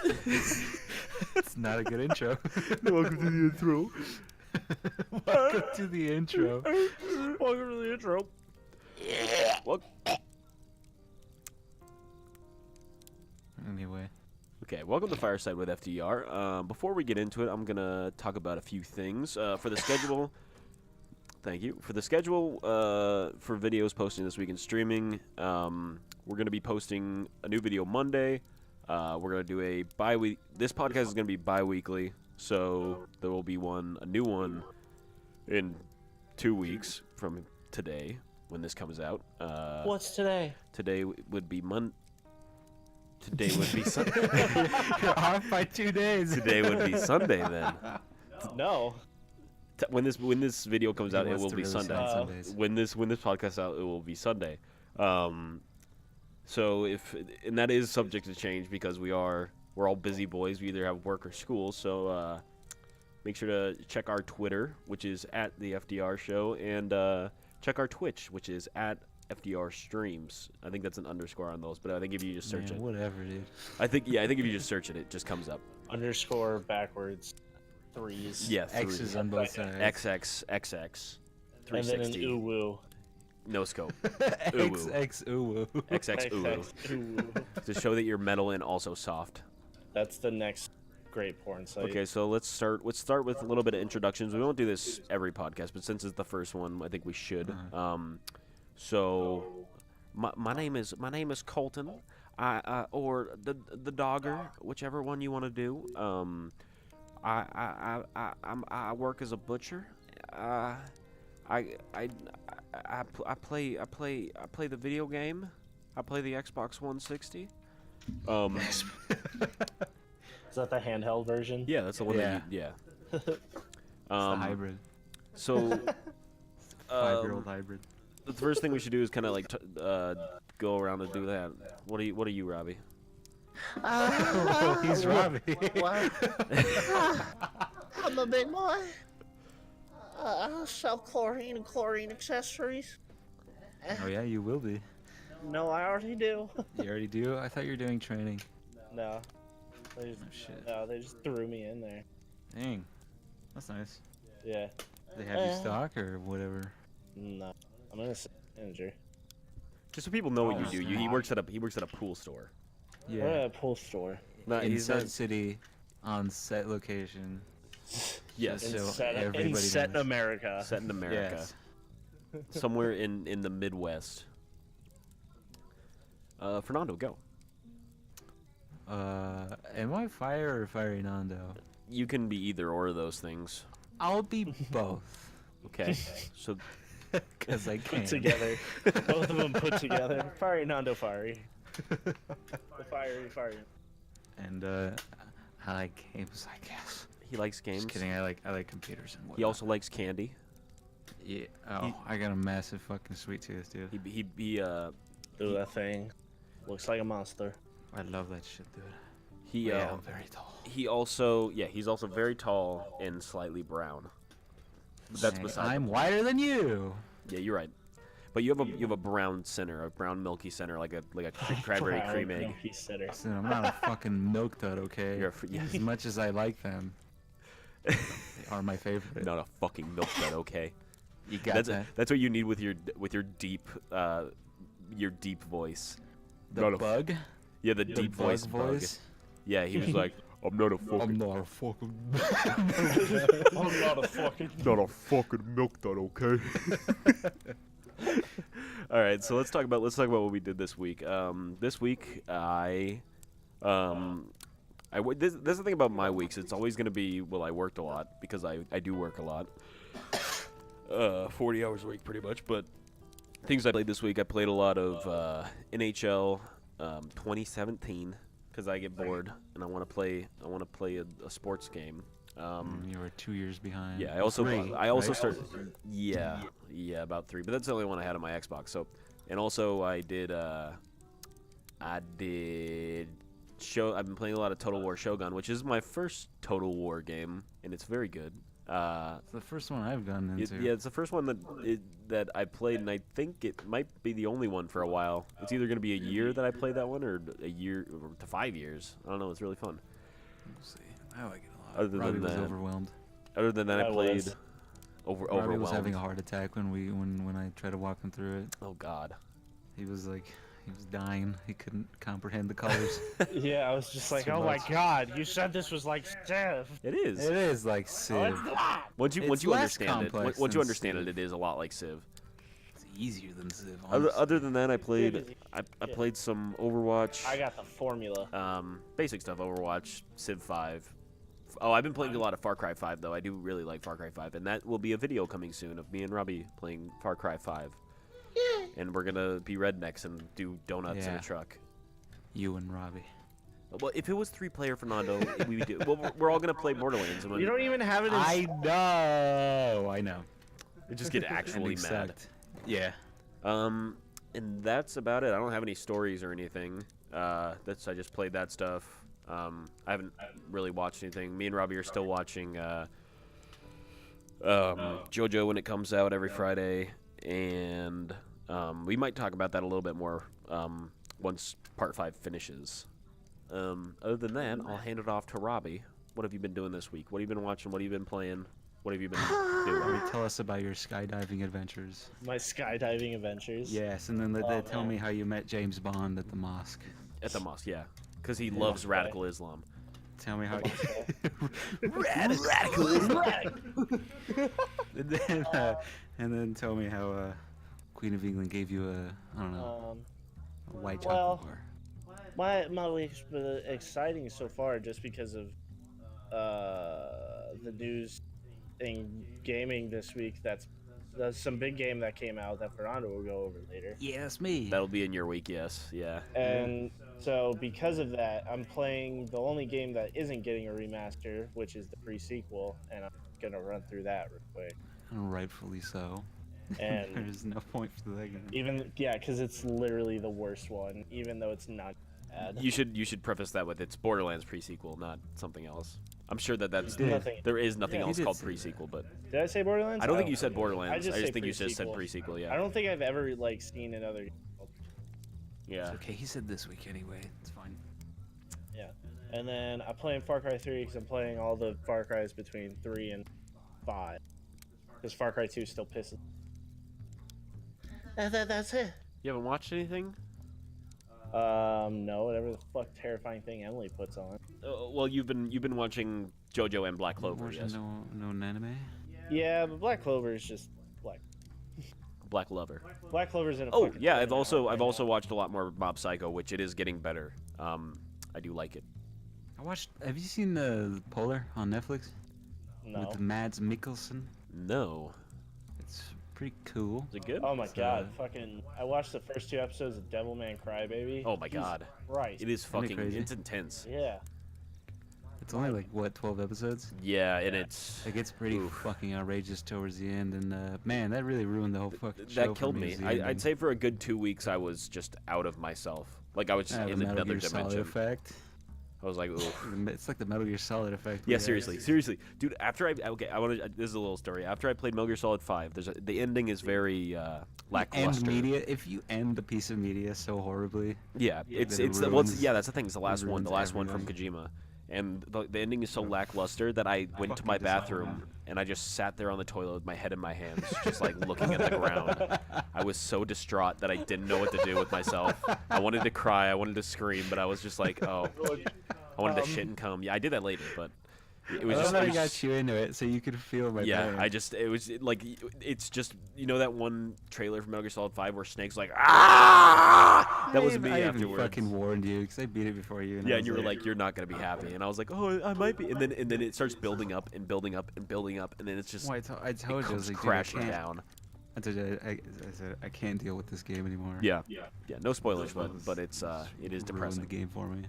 It's not a good intro. Welcome to the intro. Welcome to the intro. Welcome to the intro. Anyway. Okay, welcome to Fireside with FDR. Before we get into it, I'm going to talk about a few things. For the schedule, thank you. For the schedule for videos posting this week in streaming, we're going to be posting a new video Monday. We're going to do a bi-week. This podcast is going to be bi-weekly, so there will be a new one in 2 weeks from today when this comes out. What's today? Today would be Today would be Sunday. You're off by 2 days. Today would be Sunday then. No. When this video comes out, He it wants will to be really Sunday. sound Sundays. When this podcast out, it will be Sunday. So and that is subject to change because we're all busy boys. We either have work or school. So make sure to check our Twitter, which is at the FDR Show, and check our Twitch, which is at FDR Streams. I think that's an underscore on those, but I think if you just search it, whatever, dude. I think if you just search it, it just comes up. Underscore backwards. Threes. Yeah, X's on both sides. XXXX. And then an 360. uwu. No scope. XX uwu. XX uwu. Uwu. To show that you're metal and also soft. That's the next great porn site. Okay, so let's start with a little bit of introductions. We won't do this every podcast, but since it's the first one, I think we should. So my name is Colton. Or the Dogger, whichever one you want to do. I work as a butcher. I play the video game. I play the Xbox 160. Is that the handheld version? Yeah, that's the one that Yeah. It's It's the hybrid. So 5-year-old hybrid. the first thing we should do is kind of like go around and do that. What are you, Robbie? Oh, he's Robbie. I'm a big boy. I sell chlorine and chlorine accessories. Oh yeah, you will be. No, I already do. You already do? I thought you were doing training. No. They just, Oh shit. no, they just threw me in there. Dang. That's nice. Yeah. They have you stock or whatever. No. I'm an assistant manager. Just so people know what you do. snap. He works at a pool store. We're Yeah. at a pool store. No, In he's set not. city, on set location. Yes, So in everybody set knows. America. set in America, Yes. somewhere in the Midwest. Fernando, go. Am I Fire or Fiery Nando? You can be either or of those things. I'll be both. Okay, so Because I can. Put together. Both of them put together. Fiery Nando Fiery. The fiery. And I like games, I guess. he likes games. Just kidding. I like computers and whatnot. He also likes candy. Yeah. Oh, I got a massive fucking sweet tooth, dude. He Ooh, that thing. Looks like a monster. I love that shit, dude. he I'm very tall. he's also very tall and slightly brown. But that's Dang, beside. I'm whiter than you. Yeah, you're right. But you have a brown center, a brown milky center, like a Cadbury Brown cream egg. Milky Sitter. Listen, I'm not a fucking milk dud, okay? You're yeah, As much as I like them, they are my favorite. not a fucking milk dud, okay? You got That's that? that's what you need with your deep voice. The not a- bug? Yeah, the The deep bug voice. voice? Yeah, he was like, I'm not a fucking not a fucking... I'm not a fucking. not a fucking milk dud, okay? All right, so let's talk about what we did this week. This week this is the thing about my weeks. It's always gonna be I worked a lot because I do work a lot. 40 hours a week, pretty much. But things I played this week, I played a lot of NHL 2017 because I get bored and I want to play a sports game. You were 2 years behind. Yeah, I also right? started. Yeah, about 3. But that's the only one I had on my Xbox. So, and also I did I've been playing a lot of Total War Shogun, which is my first Total War game, and it's very good. It's the first one I've gotten into. Yeah, it's the first one that I played, and I think it might be the only one for a while. It's either going to be a year that I play that one, or a year to 5 years. I don't know. It's really fun. We'll see. I like it a lot. Other Robbie than was that, overwhelmed. other than that, I I played was. Robbie overwhelmed. was having a heart attack when I tried to walk him through it. Oh God. He was dying. He couldn't comprehend the colors. Yeah, I was just like, Too oh much. my god, you said this was like Civ. It is. It is like Oh, Civ. it's not. Once you It's less understand it, complex once you than understand it, Civ. it is a lot like Civ. It's easier than Civ. Other than that, I played Civ is I played some Overwatch. I got the formula. Basic stuff. Overwatch, Civ 5. Oh, I've been playing a lot of Far Cry 5 though. I do really like Far Cry 5, and that will be a video coming soon of me and Robbie playing Far Cry 5. And we're gonna be rednecks and do donuts in Yeah. a truck. You and Robbie. Well, if it was 3-player Fernando, we would do. Well, we're all gonna play Borderlands, and You don't even have it in. I know. we just get actually Ending mad. sucked. Yeah. And that's about it. I don't have any stories or anything. I just played that stuff. I haven't really watched anything. Me and Robbie are still watching JoJo when it comes out every Friday, and we might talk about that a little bit more once Part 5 finishes. Other than that, I'll hand it off to Robbie. What have you been doing this week? What have you been watching? What have you been playing? What have you been doing? Robbie, tell us about your skydiving adventures. My skydiving adventures. Yes, and then Oh, tell man. me how you met James Bond at the mosque. At the mosque, yeah. Because he loves okay. radical Islam. Tell me how. Radical Islam! and then tell me how Queen of England gave you a white well, chocolate bar. My week's been exciting so far just because of the news in gaming this week. That's some big game that came out that Fernando will go over later. Yeah, that's me. That'll be in your week, yes. Yeah. And so because of that, I'm playing the only game that isn't getting a remaster, which is the pre-sequel, and I'm gonna run through that real quick. And rightfully so. And There's no point for that game. even because it's literally the worst one, even though it's not bad. You should preface that with it's Borderlands pre-sequel, not something else. I'm sure that's did. Nothing. there is nothing Yeah. else You did called say pre-sequel, but Did I say Borderlands? I don't think Oh. you said Borderlands. I just say think you just said pre-sequel. pre-sequel. I Yeah. don't think I've ever seen another. Yeah. It's okay, he said this week anyway. It's fine. Yeah, and then I'm playing Far Cry 3 because I'm playing all the Far Cries between 3 and 5. Because Far Cry 2 still pisses. That's it. You haven't watched anything? No, whatever the fuck terrifying thing Emily puts on. Well, you've been watching JoJo and Black Clover, Watching yes. no anime? Yeah, but Black Clover is just Black. Black Lover. Black Clover's in a. Oh fucking yeah, tournament I've right also now. watched a lot more Mob Psycho, which it is getting better. I do like it. Have you seen the Polar on Netflix? No. With Mads Mikkelsen? No. It's pretty cool. Is it good? Oh my It's, god, fucking! I watched the first 2 episodes of Devilman Crybaby. Oh my Jesus god. Christ. It is Isn't it fucking. crazy? It's intense. Yeah. It's only like, what, 12 episodes? Yeah, and it's It gets pretty Oof. fucking outrageous towards the end, and man, that really ruined the whole fucking show. that for killed me. is the I'd ending. say for a good 2 weeks I was just out of myself. Like I was just The in Metal another Gear Solid dimension. effect. I was like, oof. It's like the Metal Gear Solid effect. Yeah, we had. seriously, dude. After I want to. This is a little story. After I played Metal Gear Solid 5, the ending is very lackluster. End media. If you end a piece of media so horribly, Yeah, That it it's ruins- yeah. That's the thing. It's the last one. The ruins last one from everything. Kojima, and the ending is so lackluster that I went to Fucking my disappointed. bathroom and I just sat there on the toilet with my head in my hands, just like looking at the ground. I was so distraught that I didn't know what to do with myself. I wanted to cry. I wanted to scream, but I was just like, oh, I wanted to shit and cum. Yeah, I did that later, but it was I just. love how it I was got you into it, so you could feel my yeah, pain. it's just that one trailer from Metal Gear Solid 5 where Snake's like ah. That was me I even afterwards. fucking warned you because I beat it before you. And I Yeah, was and you were like, "You're not gonna be happy," and I was like, "Oh, I might be." And then it starts building up and building up and building up, and then it's just Well, I told you, I comes was like, crashing dude, I can't. down. I told you, I said I can't deal with this game anymore. Yeah. No spoilers, but it is Ruined depressing. the game for me.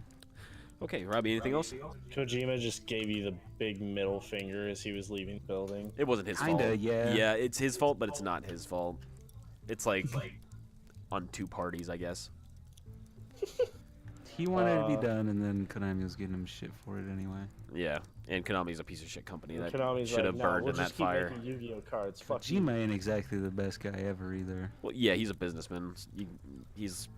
Okay, Robbie, anything else? Kojima just gave you the big middle finger as he was leaving the building. It wasn't his Kinda, fault. yeah. Yeah, it's his fault, but it's not his fault. It's like on two parties, I guess. He wanted to be done, and then Konami was getting him shit for it anyway. Yeah, and Konami's a piece of shit company that Konami's should have like, burned we'll in that just keep fire. making Yu-Gi-Oh cards. Fuck you. Kojima ain't exactly the best guy ever either. Well, yeah, he's a businessman. He's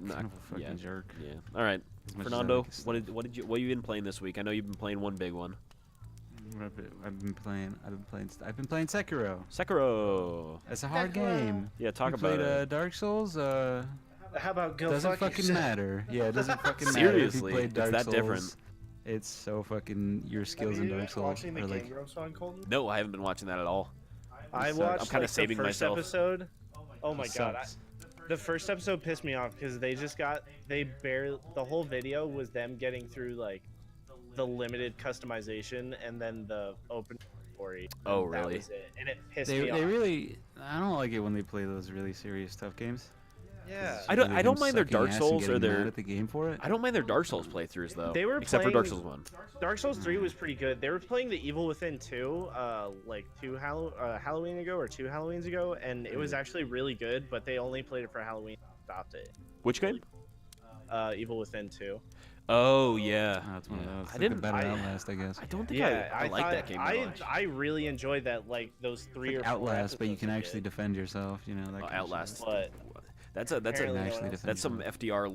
kind of a fucking jerk. Yeah. All right, As much as I Fernando, like his what have you been playing this week? I know you've been playing one big one. I've been playing Sekiro. Sekiro. It's a hard game. Yeah, talk You about played, it. Dark Souls. How about go Doesn't fuck fucking yourself? matter. Yeah, it doesn't fucking matter. Seriously, if you it's played Dark that Souls, different. It's so fucking your skills in Dark Souls watching the are like. Game Grumps on Colton? No, I haven't been watching that at all. I sucks. watched I'm kinda like, saving the first myself. episode. Oh my It god. sucks. The first episode pissed me off because the whole video was them getting through like the limited customization and then the open story. Oh, and that really? was it. And it pissed They me off. really. I don't like it when they play those really serious tough games. Yeah. I don't Them mind their sucking Dark ass and Souls or getting mad their. at the game for it. I don't mind their Dark Souls playthroughs though. They were except for Dark playing- Souls 1. Dark Souls 3 was pretty good. They were playing the Evil Within 2, like Halloween ago or 2 Halloweens ago, and it was actually really good. But they only played it for Halloween, and stopped it. Which game? Evil Within 2. Oh yeah. Oh, it's one of those. I It's like didn't- a better I- Outlast, I guess. I don't think Yeah, I like thought- that game that much. I really enjoyed that, like those 3 or 4 Outlast, but you episodes can we actually did. defend yourself. You know that. kind of Outlast. shit. But That's Apparently You can no one actually else- defend that's some yourself. FDR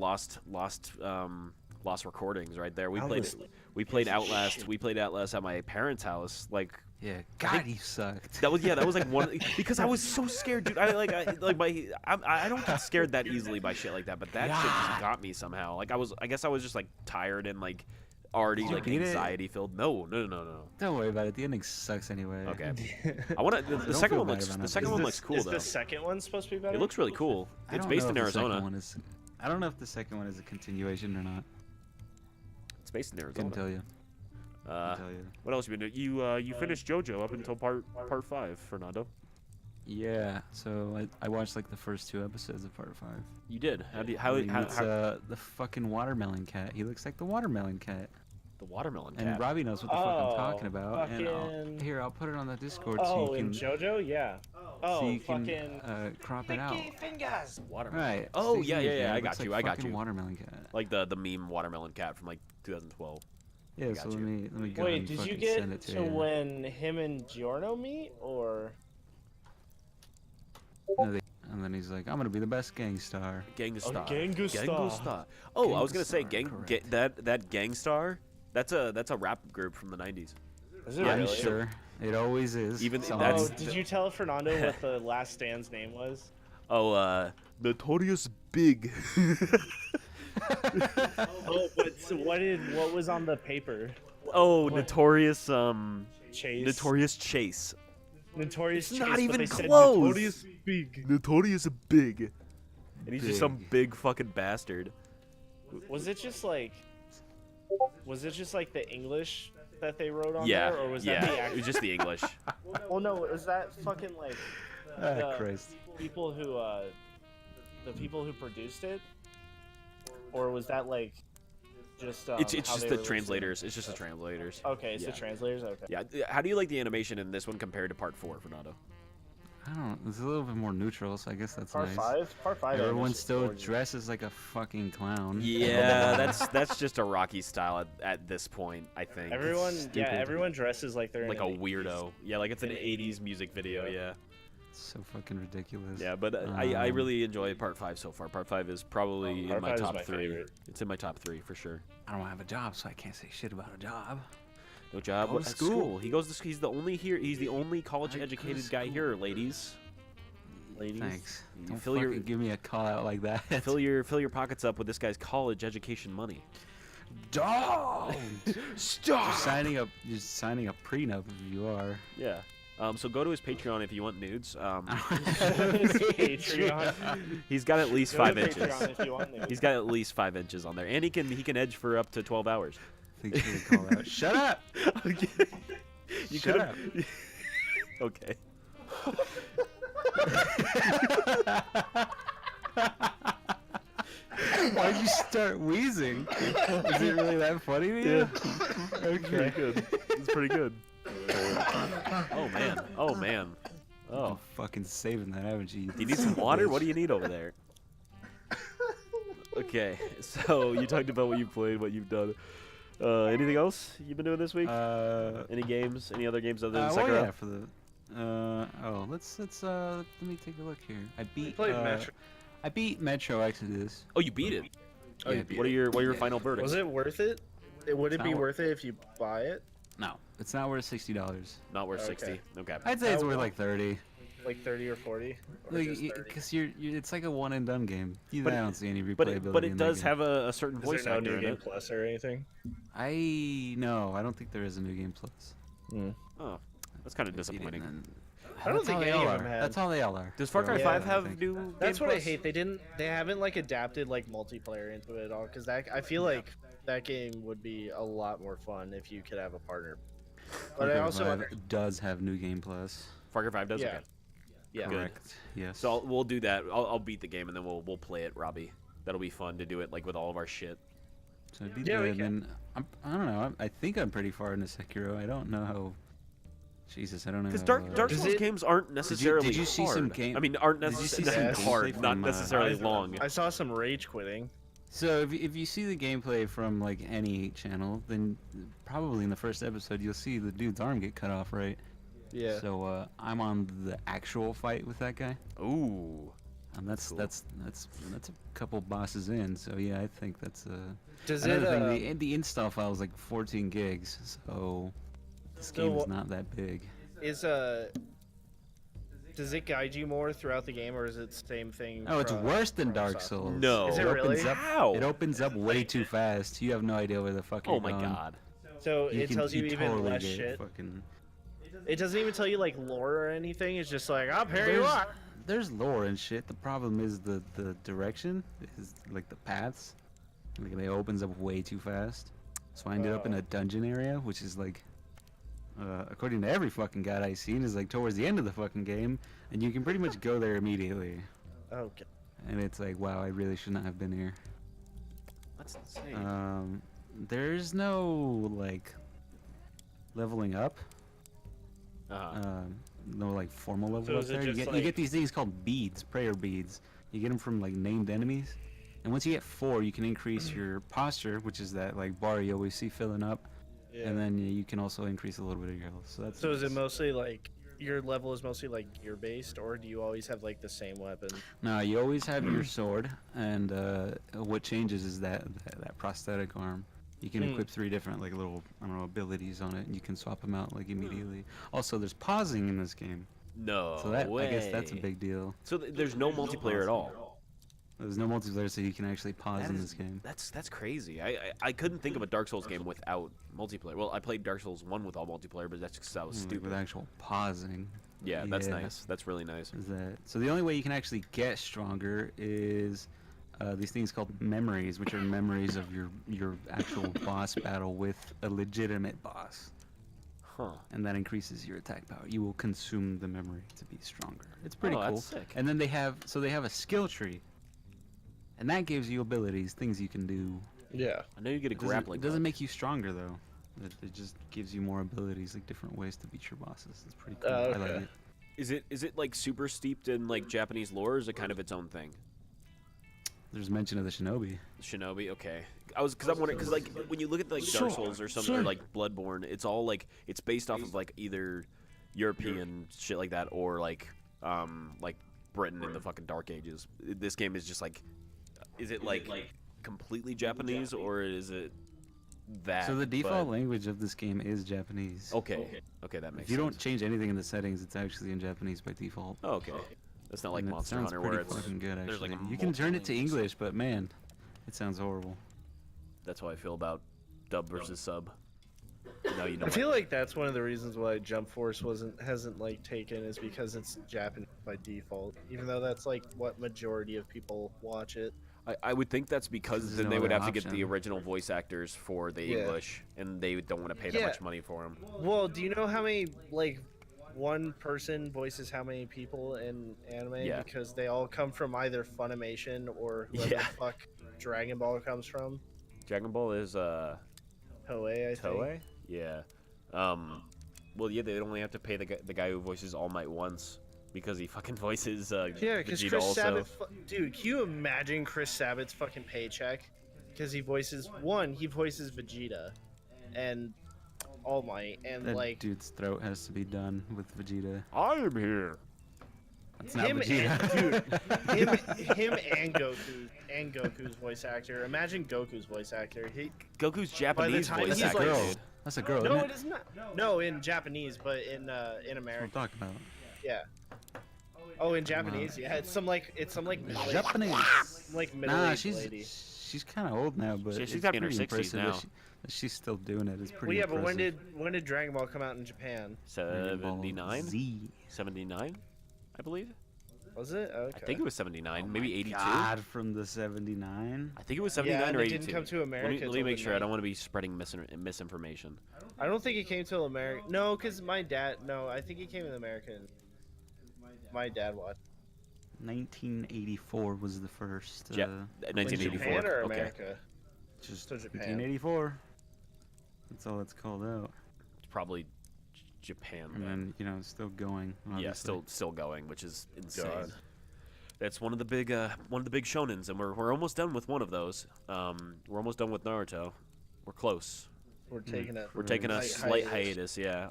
lost recordings right there. We played Outlast. we played Piece of Outlast. shit. We played Outlast at my parents' house. Like Yeah, God, he sucked. that was like one because I was so scared, dude. I don't get scared that easily by shit like that, but that shit just got me somehow. Like I guess I was just like tired and like already Did you like beat it? anxiety filled. No. Don't worry about it. The ending sucks anyway. Okay. I want to. The Don't second feel one bad looks. about The it. second one looks cool is though. the second one supposed to be better? It looks really cool. I It's don't based know in if the second Arizona. one is- I don't know if the second one is a continuation or not. It's based in Couldn't Arizona. tell you. Couldn't tell you. What else you been doing? You finished JoJo up until part 5, Fernando. Yeah, so I watched like the first 2 episodes of part 5. You did. How It's the fucking watermelon cat. He looks like the watermelon cat. the watermelon And cat? Robbie knows what the fuck I'm Oh, talking about. And fucking- here, I'll put it on the Discord Oh, so you in can, JoJo, yeah. so Oh, you can fucking crop it out. fingers. Watermelon. Right. Oh, Sticky yeah. fingers, I it got looks you. like I got fucking you. Watermelon cat. Like the meme watermelon cat from like 2012. Yeah, got so you. let me go Wait, and did you fucking get send it to to you. when him and Giorno meet, or? No, and then he's like, I'm gonna be the best gangstar. Gangstar. Gangstar. Gangstar. Oh, I was gonna say Gangstar, that Gangstar. That's a rap group from the 90s. Is it Yeah, I'm really? sure. It always is. Even Some- that's- Oh, did you tell Fernando what the last stand's name was? Oh, Notorious Big. Oh, what was on the paper? Oh, What? Notorious Chase. Notorious Chase. Notorious. It's Chase, not but even they said close. Notorious Big. Notorious Big. And he's just some Big. big fucking bastard. Was it just like the English that they wrote on Yeah, there, or was yeah. that the It actual? was just the English. Well, no, was that fucking like Ah, Christ. people who the people who produced it, or was that like just it's how just they the released it? translators. It's just the translators. Okay, it's Yeah. the translators. Okay. Yeah. How do you like the animation in this one compared to part 4, Fernando? I don't. It's a little bit more neutral, so I guess that's Part nice. 5. Part 5. Everyone animation's still gorgeous. dresses like a fucking clown. Yeah, that's just a Rocky style at this point, I think. Everyone, Stupid. yeah, everyone dresses like they're Like in a an 80s. weirdo. Yeah, like it's an an 80s music video, yeah. It's so fucking ridiculous. Yeah, but I really enjoy part 5 so far. Part 5 is probably in Part my 5 is top my 3. favorite. It's in my top 3 for sure. I don't have a job, so I can't say shit about a job. No job. Go to At school. He goes to. He's the only here. He's the only college-educated guy here, ladies. Ladies. Thanks. You Don't fill fucking your- give me a call out like that. Fill your pockets up with this guy's college education money. Don't Stop. You're signing a prenup if you are. Yeah. So go to his Patreon if you want nudes. Patreon. He's got at least Go to 5 inches. Patreon if you want nudes. He's got at least 5 inches on there, and he can edge for up to 12 hours. Think you would call out. Shut up! You Shut could up. have. Okay. Why'd you start wheezing? Is it really that funny to you? Okay. Good. It's pretty good. Oh man. Oh man. Oh. You're fucking saving that, haven't you? Do you need some water? What do you need over there? Okay. Okay, so you talked about what you played, what you've done. Anything else you've been doing this week? Any games? Any other games other than Sekiro? Well, yeah, for the let's let me take a look here. I beat Metro Exodus. Oh, you beat it. Oh, Yeah, you beat What are it. your final verdicts? Was it worth it? Would it It's be not worth it if you buy it? No, it's not worth $60. Not worth Okay. 60. Okay. I'd say it's How- worth like 30. Like 30 or 40? Or just 30? Because it's like a one and done game. I But don't see any But replayability. it does have a certain Is voice there no actor new in game it. plus or anything? I don't think there is a new game plus. Oh, that's kind of disappointing. I don't think any of them had. That's how they all are. Does Far Cry Yeah, 5 I have think. new? That's game what I plus? hate. They haven't like adapted like multiplayer into it at all. Because I feel like that game would be a lot more fun if you could have a partner. But I also It does have new game plus. Far Cry 5 does. Yeah. Okay. yeah. Good. Correct. Yes. So we'll do that. I'll beat the game and then we'll play it, Robbie. That'll be fun to do it like with all of our shit. So it'd be Yeah, we good. And I don't know. I think I'm pretty far into Sekiro. I don't know how. Jesus, I don't know. Because how, Dark Does Souls it- games aren't necessarily did you see hard. some game? I mean, aren't Did you see necessarily some hard, gameplay not from, necessarily long. I saw some rage quitting. So if you see the gameplay from like any channel, then probably in the first episode you'll see the dude's arm get cut off, right? Yeah. So I'm on the actual fight with that guy, Ooh. and that's Cool. that's a couple bosses in. So yeah, I think that's Does another it? thing. The install file is like 14 gigs, so this So game is not that big. Does it guide you more throughout the game, or is it the same thing? Oh, it's worse than from Dark South? Souls. No. Is it opens really? up. How? It opens up way too fast. You have no idea where the fuck you're Oh my going. god. So it tells you even totally less get shit. Fucking... It doesn't even tell you like lore or anything. It's just like, oh, here you are. There's lore and shit. The problem is the direction is like the paths. Like they opens up way too fast. So I ended up in a dungeon area, which is like, according to every fucking guide I've seen, is like towards the end of the fucking game, and you can pretty much go there immediately. Okay. And it's like, wow, I really should not have been here. That's insane. There's no like leveling up. Uh-huh. No like formal level So up is it there. You just, get these things called beads, prayer beads. You get them from like named enemies, and once you get 4, you can increase your posture, which is that like bar you always see filling up, Yeah. and then you can also increase a little bit of your health. So that's. So is it nice. mostly like your level is mostly like gear based, or do you always have like the same weapon? No, you always have your sword, and what changes is that prosthetic arm. You can equip 3 different like little abilities on it, and you can swap them out like immediately. Also, there's pausing in this game, No so that way. I guess that's a big deal. So there's no multiplayer at all. There's no multiplayer, so you can actually pause That in is- this game. That's crazy. I couldn't think of a Dark Souls game without multiplayer. Well, I played Dark Souls 1 with all multiplayer, but that's because I was Like, stupid. with actual pausing. Yeah, that's Yeah. nice. That's really nice. Is that so? The only way you can actually get stronger is these things called memories, which are memories of your actual boss battle with a legitimate boss, Huh. and that increases your attack power. You will consume the memory to be stronger. It's pretty Oh, cool. that's sick. And then they have a skill tree, and that gives you abilities, things you can do. Yeah. I know you get a It doesn't, grappling. it doesn't hook. make you stronger though. It just gives you more abilities, like different ways to beat your bosses. It's pretty cool. I like Okay. it. Is it like super steeped in like Japanese lore, or is it kind of its own thing? There's mention of the shinobi. Shinobi, okay. I'm wondering because like when you look at like Dark Souls or something or like Bloodborne, it's all like it's based off of like either European shit like that or like Britain in the fucking Dark Ages. This game is just like, is it like completely Japanese or is it that? So the default but- language of this game is Japanese. Okay, that makes If you sense. don't change anything in the settings, it's actually in Japanese by default. Oh, okay. That's not like And it Monster sounds Hunter pretty where it's fucking good, there's actually. like a You can turn it to multiple English, but man, it sounds horrible. That's how I feel about dub versus sub. No, you know. I feel like that's one of the reasons why Jump Force hasn't like taken is because it's Japanese by default, even though that's like what majority of people watch it. I would think that's because There's then no they would other have to get the option. original voice actors for the Yeah. English, and they don't want to pay that Yeah. much money for them. Well, do you know how many like one person voices how many people in anime? Yeah. Because they all come from either Funimation or whoever Yeah. the fuck Dragon Ball comes from. Dragon Ball is Toei, I think. Toei. Yeah. Well, yeah, they only have to pay the guy who voices All Might once, because he fucking voices Yeah, because Vegeta Chris also. Sabat, dude, can you imagine Chris Sabat's fucking paycheck? Because he voices Vegeta, and All Might, and That like dude's throat has to be done with Vegeta. I am here. That's not him Vegeta. and him and Goku's voice actor. Imagine Goku's voice actor. Goku's Japanese time voice he's actor, like- girl. dude. That's a girl. No, isn't it is not. No, in Japanese, but in That's what I'm American. talking about. Yeah. Oh, in Japanese, yeah. It's some like middle-aged, Japanese. like Nah, middle-aged lady. she's kind of old now, but She's it's got in her pretty 60s impressive now. that she's still doing it. It's Well, pretty yeah, but impressive. when did Dragon Ball come out in Japan? Dragon Ball 79? Z. 79, I believe. Was it? Okay. I think it was 79, maybe 82. God, from the 79. I think it was Yeah, 79 and or it 82. didn't come to America. Let me till make the sure. I don't want to be spreading misinformation. I don't think it came till America. No, because my dad. No, I think it came in America. My dad watched. 1984 was the first. Yeah, In 1984. Japan or Okay. America? Just So Japan. 1984. That's all it's called out. It's probably Japan. And then. then, you know, it's still going. Yeah, obviously. still going, which is insane. God. That's one of the big shonens, and we're almost done with one of those. We're almost done with Naruto. We're close. We're taking it. We're taking a slight hiatus. Yeah.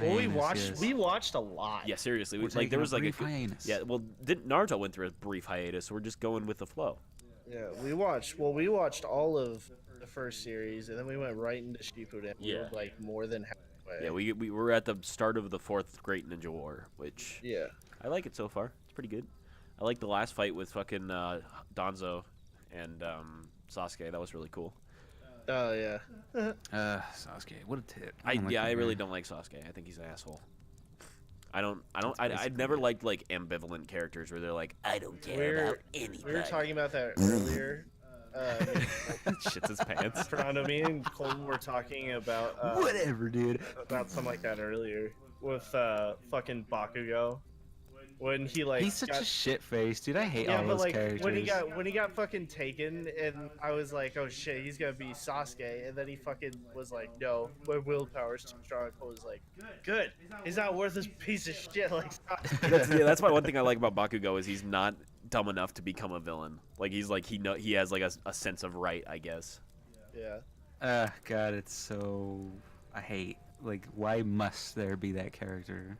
Well, Hiatus, yes. we watched a lot. Yeah, seriously. We're Like there taking was like brief a hiatus. yeah. Well, Naruto went through a brief hiatus, so we're just going with the flow. Yeah, we watched. Well, we watched all of the first series, and then we went right into Shippuden. We Yeah. were like more than halfway. Yeah, we were at the start of the fourth Great Ninja War, which Yeah. I like it so far. It's pretty good. I like the last fight with fucking Danzo and Sasuke. That was really cool. Oh yeah. Sasuke, what a tit. don't like I him, really man. don't like Sasuke. I think he's an asshole. I'd never liked like ambivalent characters where they're like, I don't care about anybody. We were talking about that earlier. Shits his pants. Fernando, me and Colton were talking about Whatever, dude. something like that earlier with fucking Bakugo. When he like He's such got, a shit face, dude. I hate yeah, all but those like characters. when he got fucking taken, and I was like, oh shit, he's gonna be Sasuke, and then he fucking was like, no, my willpower's too strong. I was like, good, he's not worth this piece of shit like Sasuke. That's why one thing I like about Bakugo is he's not dumb enough to become a villain. Like he has like a sense of right, I guess. Yeah. God, it's so. I hate. Like, why must there be that character?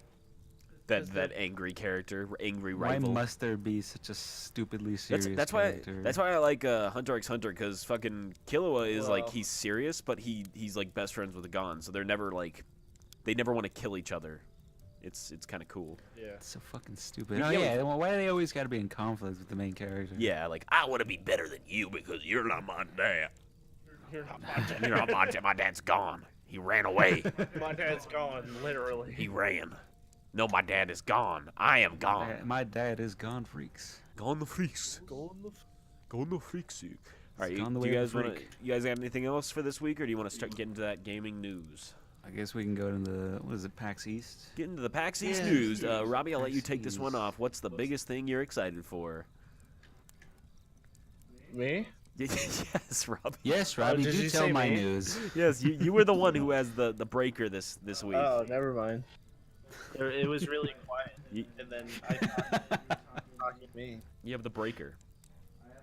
That angry character, angry Why rival. must there be such a stupidly serious That's character? why I like Hunter x Hunter, because fucking Killua is like Well- he's serious, but he's like best friends with the Gon, so they're never like they never want to kill each other. It's kind of cool. Yeah. It's so fucking stupid. Yeah, Oh like- yeah, well, why do they always got to be in conflict with the main character? Yeah, like I want to be better than you because you're not my dad. You're not my dad. You're not my dad. My dad's gone. He ran away. My dad's gone, literally. He ran. No, my dad is gone. I am gone. My dad is gone, freaks. Gone the freaks. Go on the Gone the freaks. All right, It's you, gone the do you way of guys the want to? freak. You guys have anything else for this week, or do you want to start getting into that gaming news? I guess we can go to the what is it, PAX East? Get into the PAX East Yeah. news. Robbie, I'll let you PAX take this one East. off. What's the biggest thing you're excited for? Me? Yes, Robbie. Yes, Robbie, did do you tell say my me? news. Yes, you were the one who has the breaker this week. Oh, never mind. It was really quiet, You- and then I thought talking to me. You have the breaker.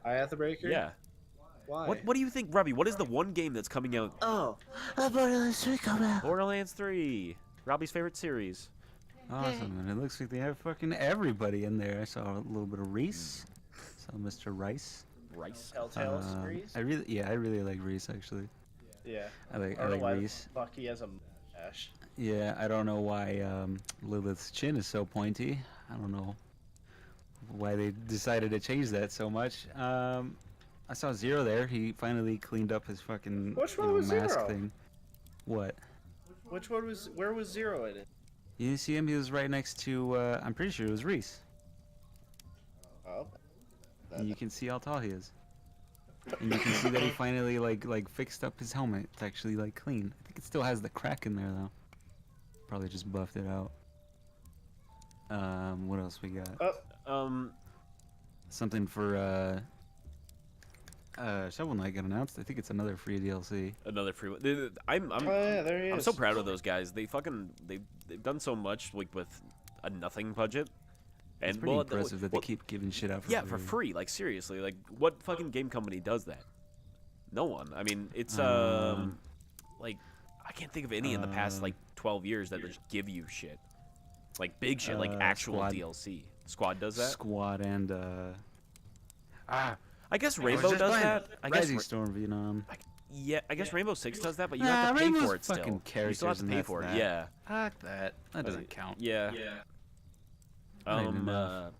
I have the breaker. Yeah. Why? What do you think, Robbie? What is the one game that's coming out? Oh, Borderlands 3 come out. Borderlands 3. Robbie's favorite series. Awesome, and it looks like they have fucking everybody in there. I saw a little bit of Reese. Saw Mr. Rice. Rice. Telltale series? I really like Reese actually. Yeah. I like I don't know why Reese. Bucky has a mustache. Yeah, I don't know why Lilith's chin is so pointy. I don't know why they decided to change that so much. I saw Zero there. He finally cleaned up his fucking Which you one know, was mask Zero? thing. What? Which one was? Where was Zero in it? You didn't see him? He was right next to. I'm pretty sure it was Reese. Oh. And you can see how tall he is. And you can see that he finally like fixed up his helmet. It's actually like clean. I think it still has the crack in there though. Probably just buffed it out. What else we got? Oh, Something for Shovel Knight got announced. I think it's another free DLC. Another free one. I'm yeah, there he is. I'm so proud of those guys. They've done so much like with a nothing budget, It's And pretty well, impressive that they keep giving shit out for yeah, free. for free. Like seriously, like what fucking game company does that? No one. I mean, it's like I can't think of any in the past like 12 years that just give you shit, like big shit, like actual Squad. DLC. Squad does that. Squad and I guess Rainbow does that. I guess Rising Storm Vietnam. yeah, I guess Rainbow Six does that, but you Nah, have to pay Rainbow's for it fucking still. You still have to characters and pay that's for it. that. Yeah. Fuck that. That doesn't count. Yeah. Not even enough.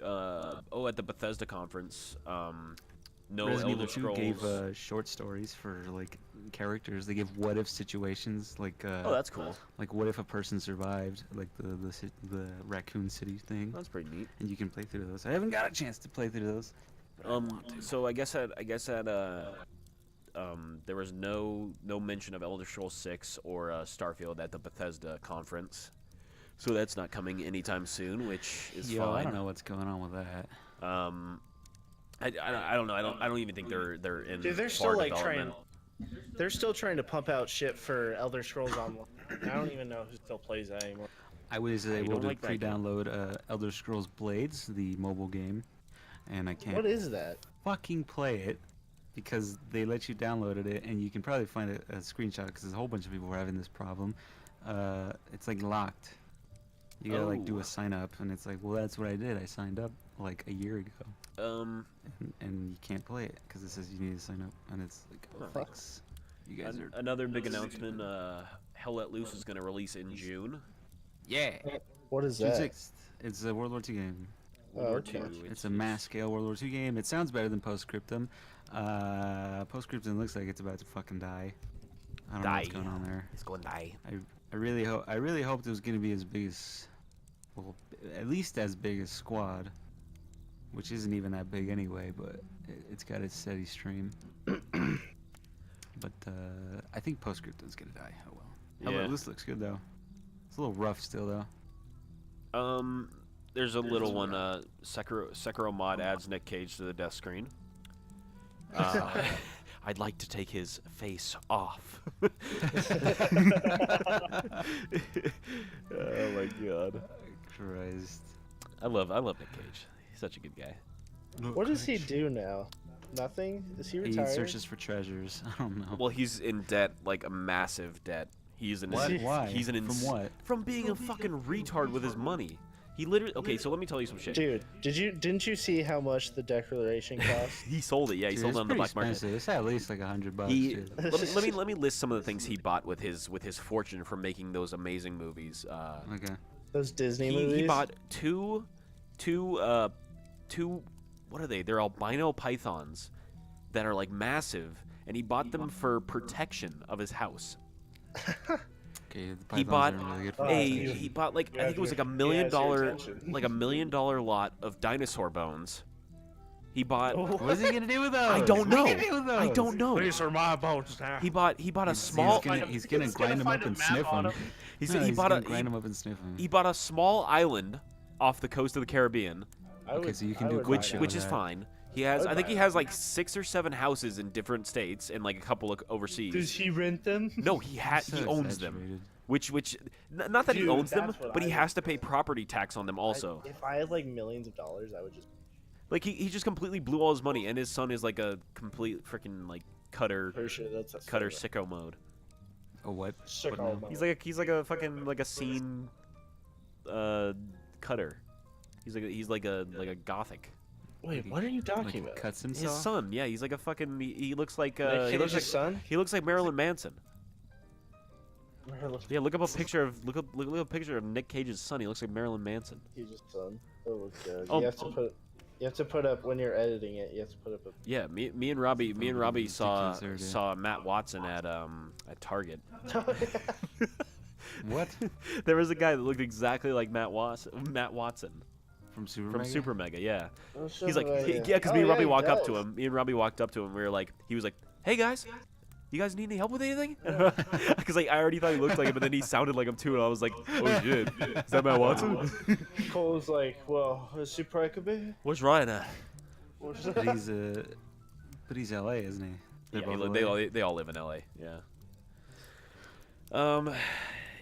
At the Bethesda conference, no Resident Elder Evil 2 Scrolls. gave short stories for like characters. They give what if situations, like Oh, that's cool. like what if a person survived, like the Raccoon City thing, That's pretty neat. and you can play through those. I haven't got a chance to play through those. So I guess at there was no mention of Elder Scrolls 6 or Starfield at the Bethesda conference, so that's not coming anytime soon, which is Yo, fine. I don't know what's going on with that. I don't know. I don't even think they're in. Dude, they're far still like development. they're still trying to pump out shit for Elder Scrolls Online. I don't even know who still plays that anymore. I was you able don't to like that game. pre-download Elder Scrolls Blades, the mobile game, and I can't What is that? fucking play it because they let you download it, and you can probably find a screenshot because there's a whole bunch of people who are having this problem. It's like locked. You gotta like do Oh. a sign up, and it's like, well, that's what I did. I signed up like a year ago, and you can't play it because it says you need to sign up, and it's like, oh, thanks. You guys are Another big announcement. Hell Let Loose is going to release in June. yeah. What is June that? 6th. It's a World War II game. World War okay. II. It's a mass scale World War II game. It sounds better than Postscriptum. Postscriptum looks like it's about to fucking die. I don't know what's Die. going on there. It's going to die. I really hoped it was gonna be as big as, well, at least as big as Squad, which isn't even that big anyway. But it's got its steady stream. But I think Postscriptum's gonna die. Oh well. Hell, Yeah. this looks good though. It's a little rough still though. There's a little one. Sekiro mod adds Nick Cage to the death screen. I'd like to take his face off. Oh my god. Christ. I love Nick Cage. He's such a good guy. What does he do now? Nothing? Is he He retired? searches for treasures. I don't know. Well, he's in debt, like a massive debt. He's an What? Why? He's an From what? From being a fucking retard with his money. He literally. Okay, so let me tell you some shit. Dude, didn't you see how much the Declaration cost? He sold it. Yeah, he Dude, sold it's it on the pretty black market. expensive. It's at least like $100. He dude. let me list some of the things he bought with his fortune from making those amazing movies. Okay. Those Disney movies? He bought two what are they? They're albino pythons that are like massive, and he bought them for protection of his house. Okay, the He pythons bought aren't really good for he bought like I think it was like $1 million lot of dinosaur bones. He bought What is he gonna do with those? I don't know. What is he gonna do with those? I don't know. These are my bones now. He bought a small He's gonna grind them up and sniff them. he bought gonna grind them up and sniff them. he bought a small island off the coast of the Caribbean, Okay, so you can do which Yeah, is that. fine. He has I think he has like 6 or 7 houses in different states and like a couple of overseas. Does he rent them? No, he So owns them. exaggerated. Which not that he Dude, owns them, that's what but he I has to pay property tax on them also. If I had like millions of dollars, I would just. Like he just completely blew all his money, and his son is like a complete freaking like cutter sicko mode. A what? Sick What all now? my- He's like a fucking like a scene cutter. He's like a gothic. Wait, what are you talking Like, about? cuts His himself? son, yeah, he's like a fucking. He looks like Nick he looks like Cage's son? he looks like Marilyn Manson. Yeah, look up a picture of look up a picture of Nick Cage's son. He looks like Marilyn Manson. He's a son. Oh god. Oh, You have to put up when you're editing it. You have to put up a. Yeah, me and Robbie saw Ridiculous there, dude. Matt Watson at Target. What? There was a guy that looked exactly like Matt Watson From Super from Mega? Super Mega. Yeah, Oh, he's like Super, yeah, because Oh, me and Robbie he walked up does. to him. Me and Robbie walked up to him. We were like, he was like, "Hey guys, you guys need any help with anything?" Because like I already thought he looked like him, but then he sounded like him too, and I was like, "Oh shit, is that Matt Watson?" Cole was like, "Well, is he probably Where's Ryan at? But he's LA, isn't he? They're Yeah, both they LA? all live in LA. Yeah.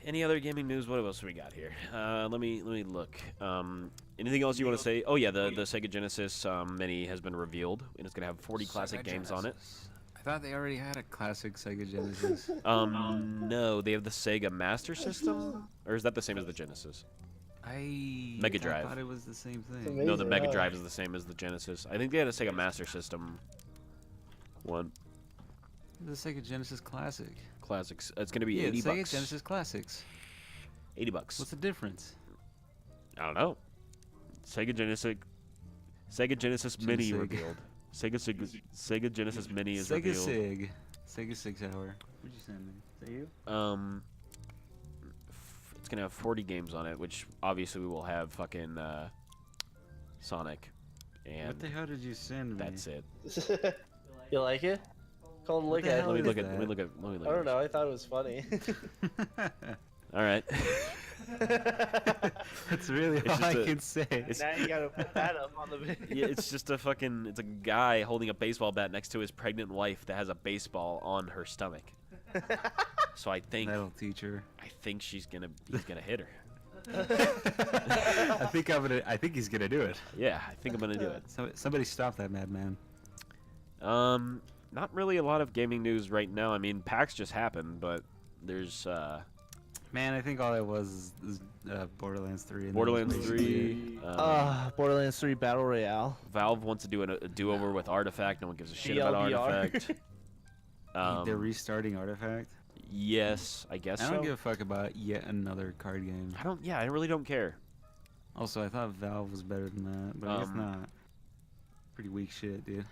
Any other gaming news? What else we got here? Let me look. Anything else you want to say? Oh yeah, the Sega Genesis Mini has been revealed, and it's gonna have 40 classic games on it. I thought they already had a classic Sega Genesis. No, they have the Sega Master System, or is that the same as the Genesis? Mega Drive. I thought it was the same thing. amazing. No, the Mega huh? Drive is the same as the Genesis. I think they had a Sega Master System one. The Sega Genesis Classic. Classics. It's gonna be Yeah, 80 Sega bucks. Genesis Classics. 80 bucks. What's the difference? I don't know. Sega Genesis Mini Genesig. revealed. Sega Genesis Mini is Sega revealed. Sig. Sega Sig Tower. What'd you send me? Is that you? It's gonna have 40 games on it, which obviously we will have fucking Sonic, and What the hell did you send me? that's it. You like it? Come look the at hell Let me it. is look at. that? Let me look at. Let me look. I at don't know. I thought it was funny. All right. That's really It's all I just a- can say. Now you gotta put that up on the video. Yeah, it's just a fucking. It's a guy holding a baseball bat next to his pregnant wife that has a baseball on her stomach. So I think That'll teach her. he's gonna hit her. I think he's gonna do it. Yeah, I think I'm gonna do it. Somebody stop that madman. Not really a lot of gaming news right now. I mean, PAX just happened, but there's Man, I think all that was is Borderlands 3. And that was Borderlands basically 3. Borderlands 3 Battle Royale. Valve wants to do a do-over with Artifact. No one gives a shit about TLDR. Artifact. it. They're restarting Artifact. Yes, I guess I so. don't give a fuck about yet another card game. I don't. Yeah, I really don't care. Also, I thought Valve was better than that, but I guess not. Pretty weak shit, dude.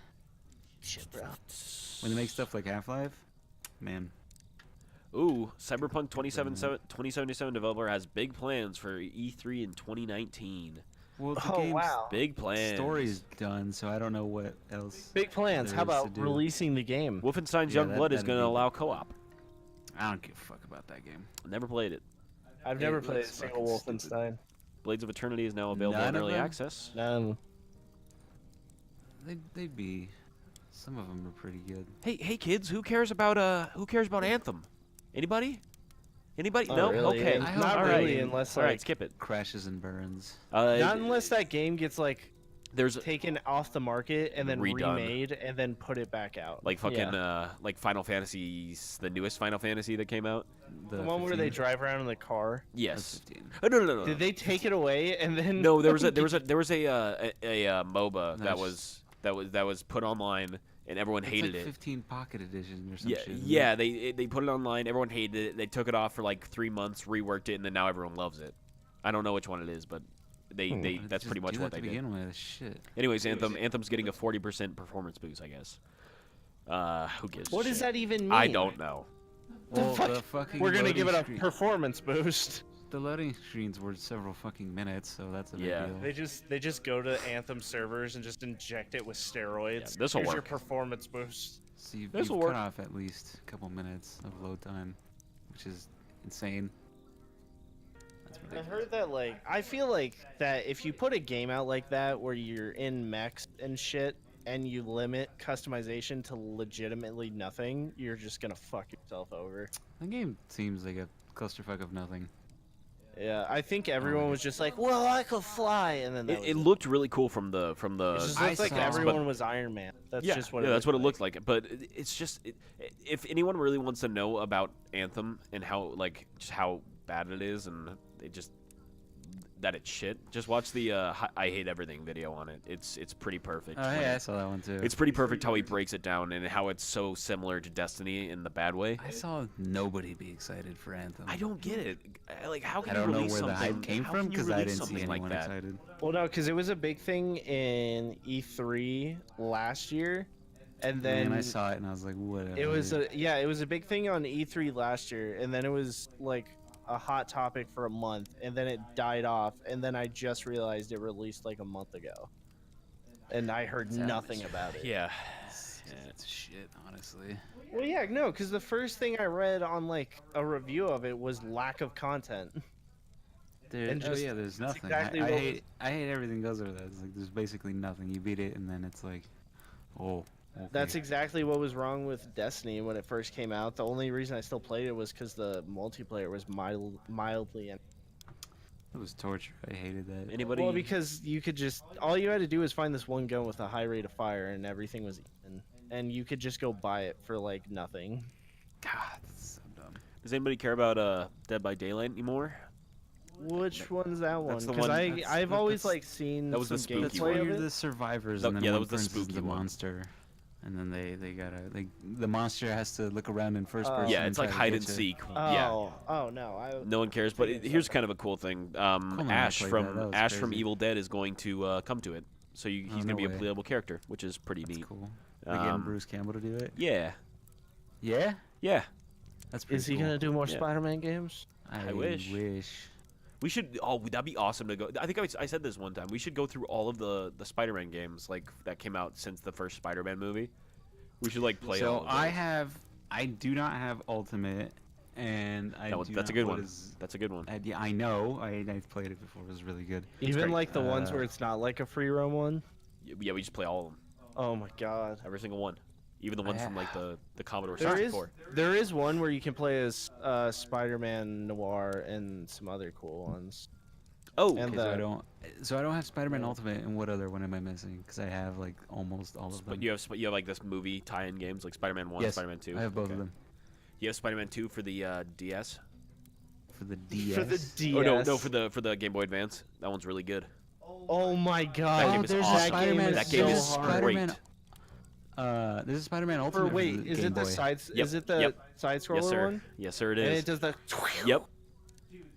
Shit, bro. When they make stuff like Half-Life, man. Ooh, Cyberpunk 2077 developer has big plans for E3 in 2019. Well, the Oh game's wow. Big plans. story's done, so I don't know what else. Big plans. there How is to about do. releasing the game? Wolfenstein's Yeah, Youngblood is that'd going to be- allow co-op. I don't give a fuck about that game. Never played it. I've It never played a looks single fucking stupid. Wolfenstein. Blades of Eternity is now available None in of early them? access. None. They'd be. Some of them are pretty good. Hey kids, who cares about Anthem? Anybody? Anybody? Oh, no. really? Okay. And I not hope really, they- unless All like right, skip it. Crashes and burns. not unless that game gets like there's taken off the market and then Redone. remade and then put it back out. like fucking Yeah. like Final Fantasy's the newest Final Fantasy that came out. The one where they 15. drive around in the car. Yes. 15. Oh, no. Did they take it away and then? No, there was a MOBA Nice. that was put online and everyone It's hated like it. 15 Pocket Edition or some Yeah, shit. isn't yeah. it? They put it online. Everyone hated it. They took it off for like 3 months, reworked it, and then now everyone loves it. I don't know which one it is, but they Why that's just pretty much do what that they to did. begin with. Shit. Anyways, Anthem's getting a 40% performance boost, I guess. Who gives? a What does shit? that even mean? I don't know. Well, fuck? the fucking We're gonna give it a loading screen- performance boost. The loading screens were several fucking minutes, so that's a big Yeah. deal. They just go to Anthem servers and just inject it with steroids. Yeah, this'll Here's your work. performance boost. So you've This'll cut work. off at least a couple minutes of load time, which is insane. That's I ridiculous. heard that like I feel like that if you put a game out like that where you're in mechs and shit and you limit customization to legitimately nothing, you're just gonna fuck yourself over. The game seems like a clusterfuck of nothing. Yeah, I think everyone was just like, "Well, I could fly," and then that was It looked really cool from the It just I looked like saw- everyone was Iron Man. That's yeah, just what yeah, it that's what it looked looked like. But it's just if anyone really wants to know about Anthem and how like just how bad it is and it just that it's shit, just watch the I Hate Everything video on it. It's pretty perfect. Oh, yeah, I saw that one too. It's pretty perfect how he breaks it down and how it's so similar to Destiny in the bad way. I saw nobody be excited for Anthem. I don't get it. Like, how can I don't you know release where the something? hype came how from can you because I release didn't see something anyone like that? excited. Well, no, because it was a big thing in E3 last year, and then And I saw it and I was like, whatever. it was it was a big thing on E3 last year, and then it was like a hot topic for a month, and then it died off, and then I just realized it released like a month ago, and I heard Savage. nothing about it. Yeah. It's shit, honestly. Well, yeah, no, because the first thing I read on like a review of it was lack of content. And Oh just- yeah, there's that's nothing. exactly I what hate everything goes over that. It's like there's basically nothing. You beat it and then it's like, oh, That's exactly what was wrong with Destiny when it first came out. The only reason I still played it was because the multiplayer was mildly. It was torture. I hated that. Anybody? Well, because you could just all you had to do was find this one gun with a high rate of fire, and everything was even. And you could just go buy it for like nothing. God, that's so dumb. Does anybody care about Dead by Daylight anymore? Which one's that one? That's the Because one- I've always like seen that was the some spooky That's one. why gameplay of you're it. the survivors, That- and then yeah, that one was the person's spooky the one. monster, and then they gotta like the monster has to look around in first person. Yeah, and it's try like to hide get and you. seek. Oh, Yeah. oh no, No one cares, but here's kind of a cool thing. on, I Ash played from that. That was Ash from crazy. Evil Dead is going to come to it, so he's Oh, going to no be a way. playable character, which is pretty That's neat. cool. They're getting Um, Bruce Campbell to do it. Yeah, Yeah, yeah. that's pretty is he cool. gonna do more Yeah. Spider-Man games? I wish. We should. Oh, that'd be awesome to go. I think I said this one time. We should go through all of the Spider-Man games like that came out since the first Spider-Man movie. We should like play all So of those. I do not have Ultimate, and That's a good one. That's a good one. Yeah, I know. I've played it before. It was really good. Even great. like the ones where it's not like a free roam one. Yeah, we just play all of them, Oh my god. every single one, even the ones from like the Commodore There is 64. there is one where you can play as Spider-Man Noir and some other cool ones. Oh, And Okay, so I don't have Spider-Man Ultimate, and what other one am I missing? Because I have like almost all of them. but you have like this movie tie-in games like Spider-Man 1, Yes, Spider-Man 2. I have both Okay. of them You have Spider-Man 2 for the DS. for the DS. For the DS. Oh no, for the Game Boy Advance. That one's really good. Oh my god. That game is there's a awesome. Spider-Man. That game there's is a great. Spider-Man. There's a Spider-Man Ultimate. Or wait, for the is Game it the Boy. side? Yep, Is it the yep. side scroller Yes, sir. one? Yes, sir. It And is. it does the. Yep.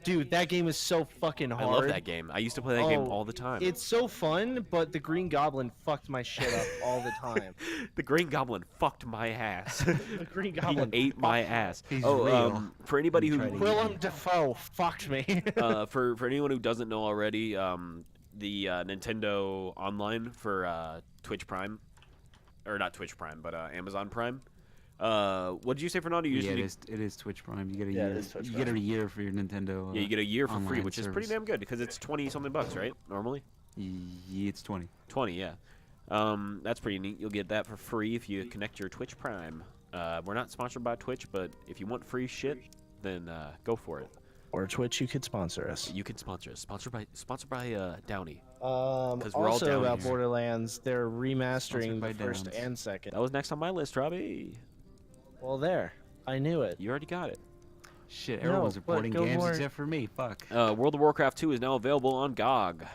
Dude, that game is so fucking hard. I love that game. I used to play that game Oh, all the time. It's so fun, but the Green Goblin fucked my shit up all the time. The Green Goblin fucked my ass. The Green He Goblin ate my ass. He's oh, real. for anybody He who tried to eat Willem Dafoe fucked me. for anyone who doesn't know already, the Nintendo Online for Twitch Prime, or not Twitch Prime, but Amazon Prime. What did you say, Fernando? You Yeah, usually it is Twitch Prime. You get a Yeah, it year. is Twitch You get Prime. a year for your Nintendo. yeah, you get a year for free, online which is pretty service. damn good because it's 20 something bucks, right? Normally Yeah, it's 20. 20, yeah. That's pretty neat. You'll get that for free if you connect your Twitch Prime. We're not sponsored by Twitch, but if you want free shit, then go for it. Or Twitch, you could sponsor us. You can sponsor us. Sponsored by Downey. we're all Also down about here. Borderlands, they're Sponsored remastering by the first Downs. and second. That was next on my list, Robbie. Well, there. I knew it. You already got it. Shit, No, everyone's but reporting go games more- except for me. Fuck. World of Warcraft 2 is now available on GOG.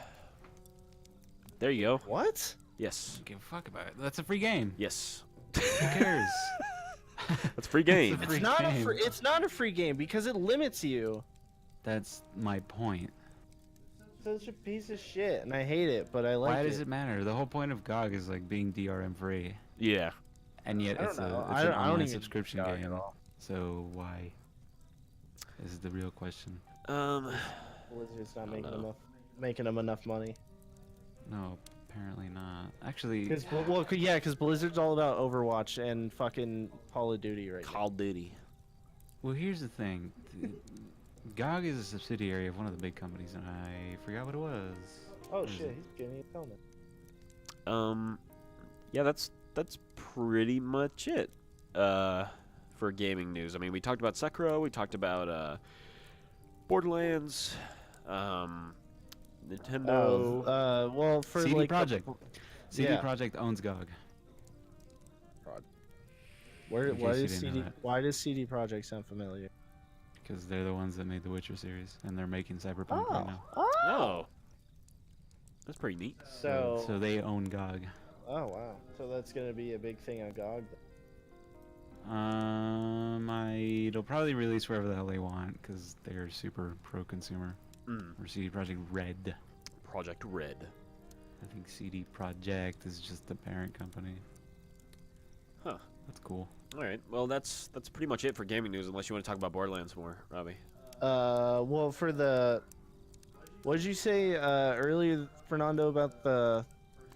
There you go. What? Yes. Don't give a fuck about it. That's a free game. Yes. Who cares? That's free game. Free It's not game. a free. It's not a free game because it limits you. That's my point. Such a piece of shit, and I hate it, but I like Why it. does it matter? The whole point of GOG is like being DRM free, Yeah. and yet I it's don't know. a I an don't online even subscription use GOG game. at all. So why? This is the real question. Blizzard's not making them enough money. No, apparently not. Actually, Because Blizzard's all about Overwatch and fucking Call of Duty right now. Call of Duty. well, here's the thing. GOG is a subsidiary of one of the big companies, and I forgot what it was. Oh What is shit, it? he's getting his helmet. Yeah, that's pretty much it. For gaming news. I mean, we talked about Sekiro, we talked about Borderlands, Nintendo. Well, for CD like Projekt. CD yeah. Projekt owns GOG. Where? in Why case you does didn't know CD? that. Why does CD Projekt sound familiar? Because they're the ones that made the Witcher series, and they're making Cyberpunk right now. Oh. That's pretty neat. So they own GOG. Oh wow. So that's gonna be a big thing on GOG. It'll probably release wherever the hell they want, because they're super pro-consumer. Or CD Projekt Red. Project Red. I think CD Projekt is just the parent company. Huh. That's cool. All right. Well, that's pretty much it for gaming news, unless you want to talk about Borderlands more, Robbie. Well, for the, what did you say earlier, Fernando, about the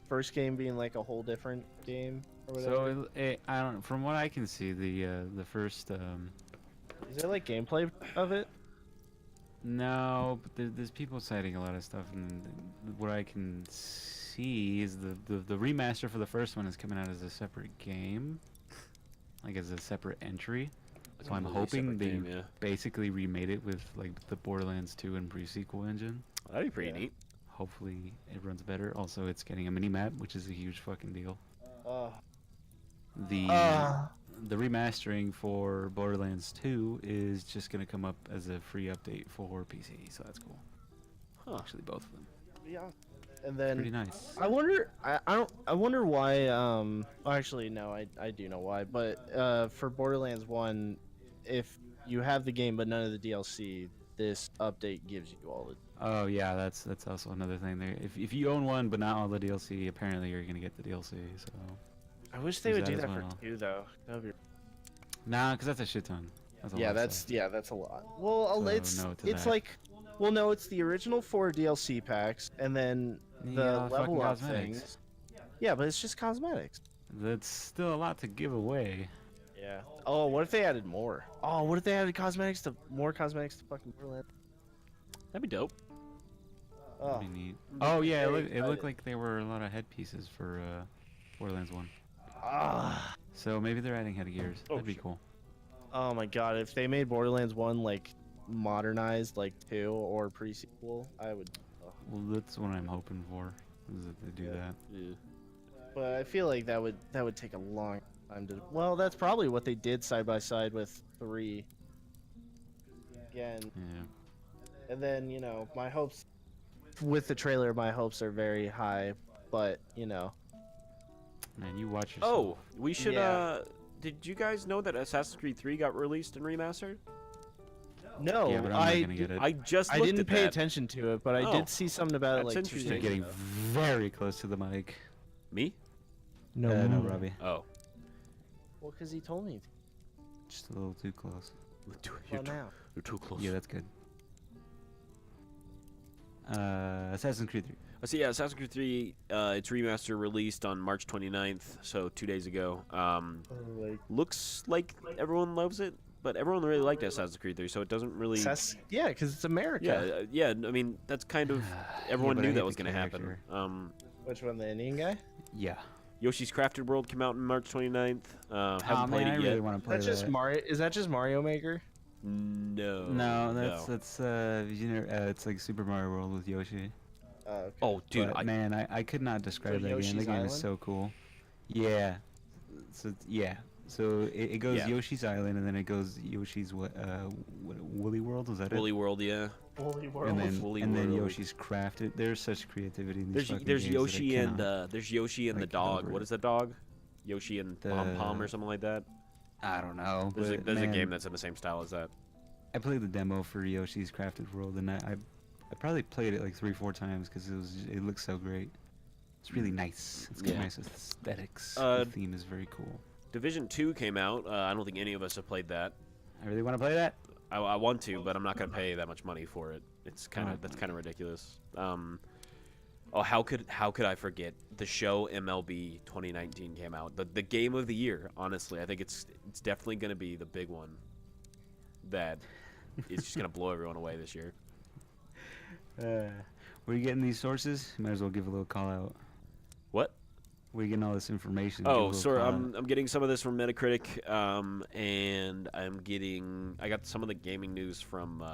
first game being like a whole different game or whatever? So I don't. From what I can see, the first. Is there like gameplay of it? No, but there's people citing a lot of stuff, and what I can see PC is the remaster for the first one is coming out as a separate game, like as a separate entry. So I'm completely hoping separate they game, yeah. basically remade it with like the Borderlands 2 and pre-sequel engine. That'd be pretty neat. Hopefully it runs better. Also, it's getting a mini map, which is a huge fucking deal. The remastering for Borderlands 2 is just gonna come up as a free update for PC, so that's cool. Huh. Actually, both of them. Yeah. And then Pretty nice. I wonder. I wonder why. Well, actually, no. I do know why. But for Borderlands 1, if you have the game but none of the DLC, this update gives you all the. Oh yeah, that's also another thing there. If you own one but not all the DLC, apparently you're gonna get the DLC. So. I wish they There's would do that that as for well. 2 though. That'd be. Nah, cause that's a shit ton. That's a lot Yeah, of that's stuff. that's a lot. Well, So, it's no to it's that. like, well, no, it's the original 4 DLC packs, and then the Yeah, fucking level up cosmetics. things. Yeah, but it's just cosmetics. That's still a lot to give away. Yeah. Oh, what if they added more? Oh, what if they added more cosmetics to fucking Borderlands? That'd be dope. Oh, Pretty neat. Oh yeah, very it looked excited. like there were a lot of headpieces for Borderlands 1. ah. So maybe they're adding headgears. Oh, That'd be shit. cool. Oh my god, if they made Borderlands 1 like modernized like 2 or pre-sequel, I would. Well, that's what I'm hoping for. Is that they do Yeah. that. Yeah. But I feel like that would take a long time to. Well, that's probably what they did side by side with 3. Again, Yeah. and then my hopes with the trailer, my hopes are very high, but Man, you watch yourself. Oh, we should. Yeah. Did you guys know that Assassin's Creed 3 got released and remastered? no, Yeah, but I'm not gonna get it. I just I looked didn't at pay that. attention to it, but I Oh, did see something about it that's like 2 interesting. You're days getting ago. very close to the mic. Me? No, Robbie. Oh. Well, because he told me. Just a little too close. You're, Well, now. you're too close. Yeah, that's good. Assassin's Creed 3. So yeah, Assassin's Creed 3, its remaster released on March 29th, so 2 days ago. Looks like everyone loves it, but everyone really liked Assassin's Creed 3, so it doesn't really. Yeah, because it's America. Yeah, I mean that's kind of everyone but I knew hate that was the going to happen. character. Which one, the Indian guy? Yeah. Yoshi's Crafted World came out on March 29th. Haven't Oh played man, I it yet. really want to play That's just that. Mario. Is that just Mario Maker? No. No, that's it's like Super Mario World with Yoshi. Okay. Oh, dude, But, man, I could not describe So that game. Yoshi's That game Island? is so cool. Yeah. So it goes Yeah. Yoshi's Island, and then it goes Yoshi's Woolly World. Was that Woolly World, yeah. Holy world. it? And then Woolly and then World. Yoshi's Crafted. There's such creativity in these fucking There's games that I Yoshi and cannot- there's Yoshi and the like, get dog. over What it. is that dog? Yoshi and Pom Pom or The- something like that. I don't know. There's but, a man, game that's in the same style as that. I played the demo for Yoshi's Crafted World, and I probably played it like 3-4 times because it looks so great. It's really nice. It's got Yeah. nice aesthetics. Uh, The theme is very cool. Division 2 came out. I don't think any of us have played that. I really want to play that. I want to, but I'm not gonna pay that much money for it. It's kind of Alright. that's kind of ridiculous. Oh, how could I forget? The show MLB 2019 came out. The game of the year. Honestly, I think it's definitely gonna be the big one. That is just gonna blow everyone away this year. Where are you getting these sources? You might as well give a little call out. What? Where are you getting all this information? Give a Oh, little sorry. call I'm getting some of this from Metacritic, and I got some of the gaming news from.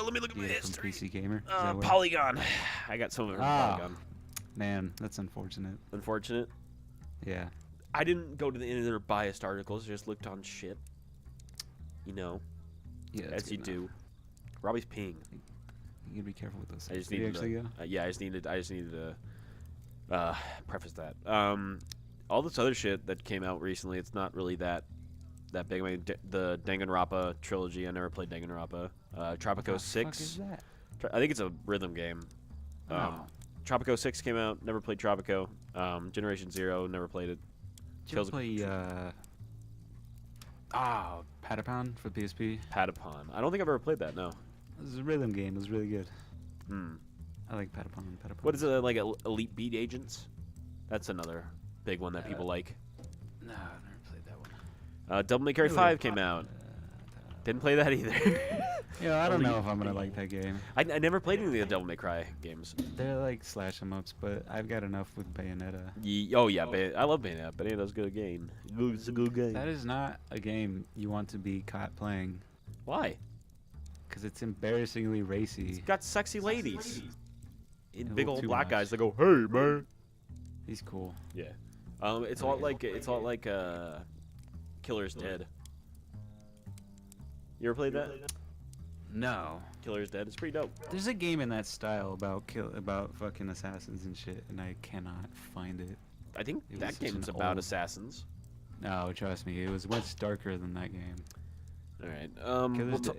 Let me look at my out. Yeah, from history. PC Gamer. Is that where- Polygon. I got some of it from Ah. Polygon. Man, that's unfortunate. Unfortunate. Yeah. I didn't go to the any of their biased articles. Just looked on shit. You know, Yeah. that's as you good do. enough. Robbie's peeing. You gotta be careful with those. I just Did you needed actually to. go? Yeah, I just needed to preface that. All this other shit that came out recently, it's not really that big. I mean, the Danganronpa trilogy. I never played Danganronpa. Tropico What the fuck 6. is that? I think it's a rhythm game. Oh. Tropico 6 came out. Never played Tropico. Generation 0. Never played it. Did you Kills- play Patapon for PSP? Patapon. I don't think I've ever played that. No. It was a rhythm game. It was really good. Hmm. I like Patapon. What is it like? Elite Beat Agents? That's another big one that people like. No, I've never played that one. Devil May Cry Really? 5 came out. Didn't play that either. Yeah, I don't know if I'm gonna like that game. I never played any of the Devil May Cry games. They're like slash 'em ups, but I've got enough with Bayonetta. Oh yeah, I love Bayonetta. Bayonetta's a good game. It's a good game. That is not a game you want to be caught playing. Why? Because it's embarrassingly racy. It's got sexy ladies. A Big little old too black much. guys that go, "Hey man." He's cool. Yeah. It's a lot like Killer's Dead. You ever played that? No. Killer's Dead. It's pretty dope. There's a game in that style about fucking assassins and shit, and I cannot find it. I think It was that such an game's about old- assassins. No, trust me, it was much darker than that game. All right.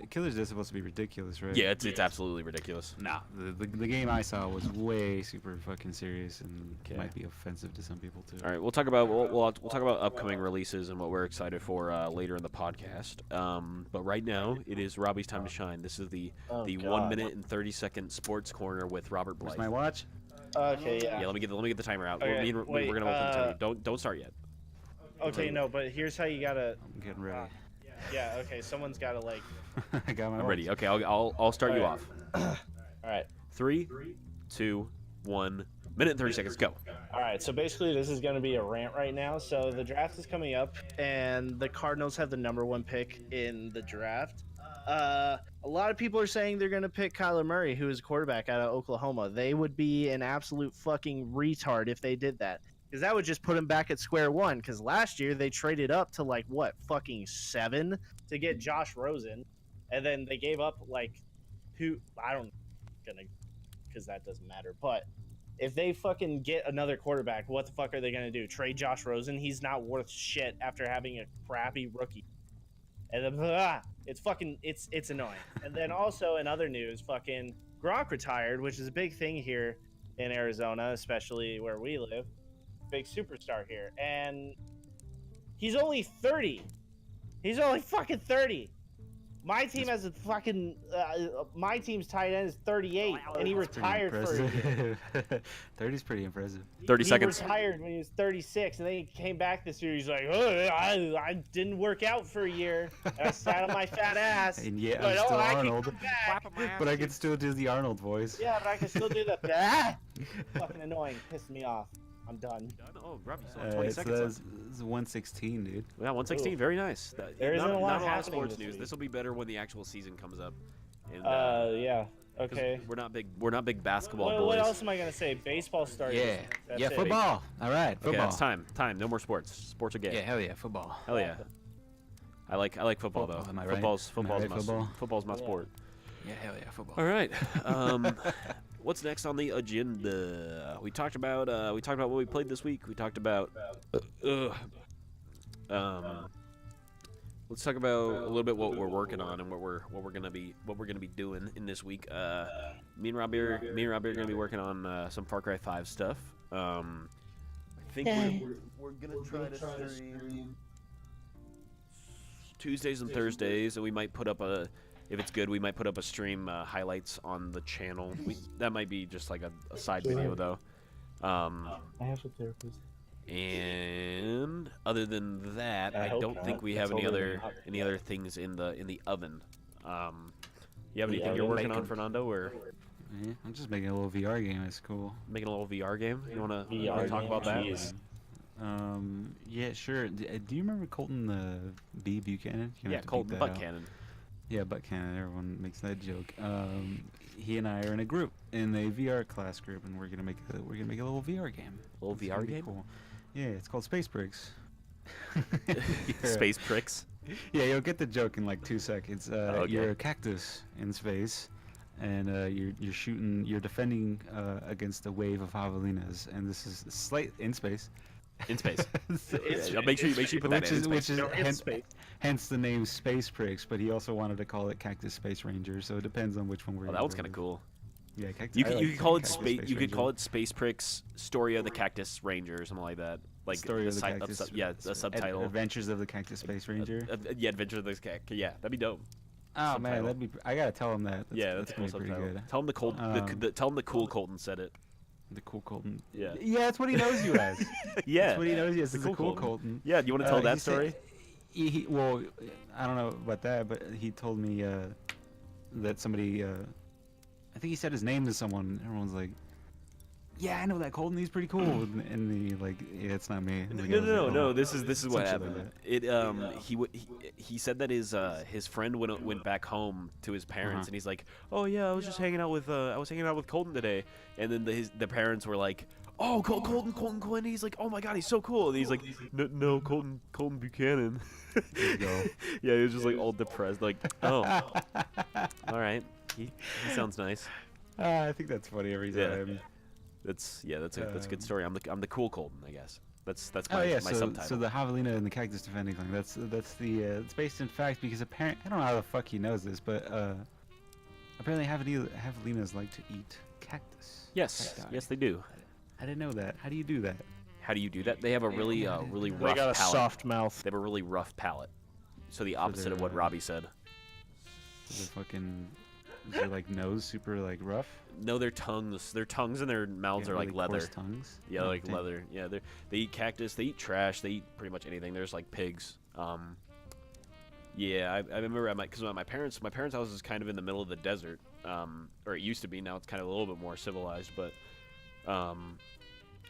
Killer's Dead is supposed to be ridiculous, right? Yeah, it's absolutely ridiculous. Nah, the game I saw was way super fucking serious and Okay. might be offensive to some people too. All right, we'll talk about upcoming releases and what we're excited for later in the podcast. But right now, it is Robbie's time to shine. This is the 1 minute and 30-second sports corner with Robert Blythe. Where's my watch? Okay, yeah. Yeah, let me get the timer out. Okay, We're wait, gonna open the timer. Don't start yet. Okay, no, but here's how you gotta. I'm getting ready. Yeah, okay, someone's gotta like. I got my I'm watch. ready. Okay, I'll start you All off. All right. 3, 2, 1 minute and 30 seconds. Go. All right, so basically this is going to be a rant right now. So the draft is coming up, and the Cardinals have the #1 pick in the draft. A lot of people are saying they're going to pick Kyler Murray, who is a quarterback out of Oklahoma. They would be an absolute fucking retard if they did that, because that would just put him back at square one. Because last year they traded up to like what fucking 7 to get Josh Rosen, and then they gave up like because that doesn't matter, but. If they fucking get another quarterback, what the fuck are they going to do? Trade Josh Rosen? He's not worth shit after having a crappy rookie. And then, it's annoying. And then also in other news, fucking Gronk retired, which is a big thing here in Arizona, especially where we live. Big superstar here. And he's only 30. He's only fucking 30. My team has a fucking my team's tight end is 38, and he retired for a year. 30's pretty impressive. 30 seconds. He retired when he was 36, and then he came back this year. He's like, oh, I didn't work out for a year. And I sat on my fat ass. And yeah, but, I'm still I can Arnold. come back. But I can still do the Arnold voice. Yeah, but I can still do the fucking annoying. Pissed me off. I'm done. Oh, Robbie, so 20 It's seconds left. 116, dude. Yeah, 116. Ooh. Very nice. There isn't a lot of happening sports this news. week. This will be better when the actual season comes up. And, Yeah. 'cause Okay. We're not big basketball boys. What else am I gonna say? Baseball started. Yeah. That's Yeah, it. football. All right, Okay, football. it's time. No more sports. Sports are gay. Yeah, hell yeah, football. Hell yeah. I like football though. Football, am I right? Football's Am I right, my football? football's my Yeah. sport. Yeah, hell yeah, football. All right. What's next on the agenda? We talked about what we played this week. We talked about let's talk about a little bit what we're working on and what we're gonna be doing in this week. Me and Robbie are gonna be working on some Far Cry 5 stuff. I think we're gonna try to stream Tuesdays and Thursdays, and we might put up if it's good, we might put up a stream highlights on the channel. That might be just like a side video though. I have a therapist. And other than that, I hope don't not. think we That's have any totally other not. things in the oven. You have anything Yeah, you're we're working on, making- Fernando, or Yeah, I'm just making a little VR game. It's cool. making a little VR game? You wanna VR talk game? about that? Jeez. Yeah, sure. Do you remember Colton B. Buchanan? You're gonna Yeah, have to beep Colton that Butt out. Cannon. Yeah, Butt Cannon. Everyone makes that joke. He and I are in a group, in a VR class group, and we're gonna make a little VR game. Little It's VR gonna be game? Cool. Yeah, it's called Space Bricks. Space pricks. Yeah, you'll get the joke in like 2 seconds. Okay. You're a cactus in space, and you're defending against a wave of javelinas, and this is slight in space. In space. It's- Yeah, make sure you put that in. Which is No, it's hence, space. hence the name Space Pricks, but he also wanted to call it Cactus Space Ranger, so it depends on which one we're. Oh, that one's kind of cool. Yeah, Cactus. You I could like you could call it Cactus space. You could Ranger. call it Space Pricks Story of the Cactus Ranger or something like that. Like Story of the Cactus. yeah, the subtitle. Adventures of the Cactus Space Ranger. Yeah, Adventures of the Cactus. Yeah, that'd be dope. Oh subtitle. man, that'd be. I gotta tell him that. Yeah, that's a cool gonna be pretty subtitle. good. Tell him tell him the cool Colton said it. The cool Colton. Yeah. that's what he knows you as. Yeah. That's what he knows you as. The Is the cool cool Colton. Colton. Yeah, do you want to tell He that said- story? Well, I don't know about that, but he told me that somebody, I think he said his name to someone. Everyone's like, "Yeah, I know that Colton. He's pretty cool." And he like, "Yeah, it's not me." Like, I was like, No. "Oh." This is what Some shit like happened. He said that his friend went back home to his parents, and he's like, "Oh yeah, I was just hanging out with Colton today," and then the parents were like, "Oh, Colton. And he's like, "Oh my God, he's so cool." And he's like, "No, Colton Buchanan." There you go. Yeah, he was just like all depressed, like, "Oh, all right, he sounds nice." I think that's funny every Yeah. time. That's a good story. I'm the cool Colton, I guess. That's Oh my yeah, my so subtitle. the javelina and the cactus defending thing. That's it's based in fact because apparently I don't know how the fuck he knows this, but apparently javelinas like to eat cactus. Yes, Cacti. yes they do. I didn't know that. How do you do that? How do you do that? They have a really really They rough got a palate. soft mouth. They have a really rough palate. So the opposite of what they're, Robbie said. Is their like nose super like rough? No, their tongues and their mouths They are have like really leather. coarse tongues. Yeah, Oh, like damn. leather. Yeah, they eat cactus. They eat trash. They eat pretty much anything. There's like pigs. Yeah, I remember because my parents' house is kind of in the middle of the desert. Or it used to be. Now it's kind of a little bit more civilized. But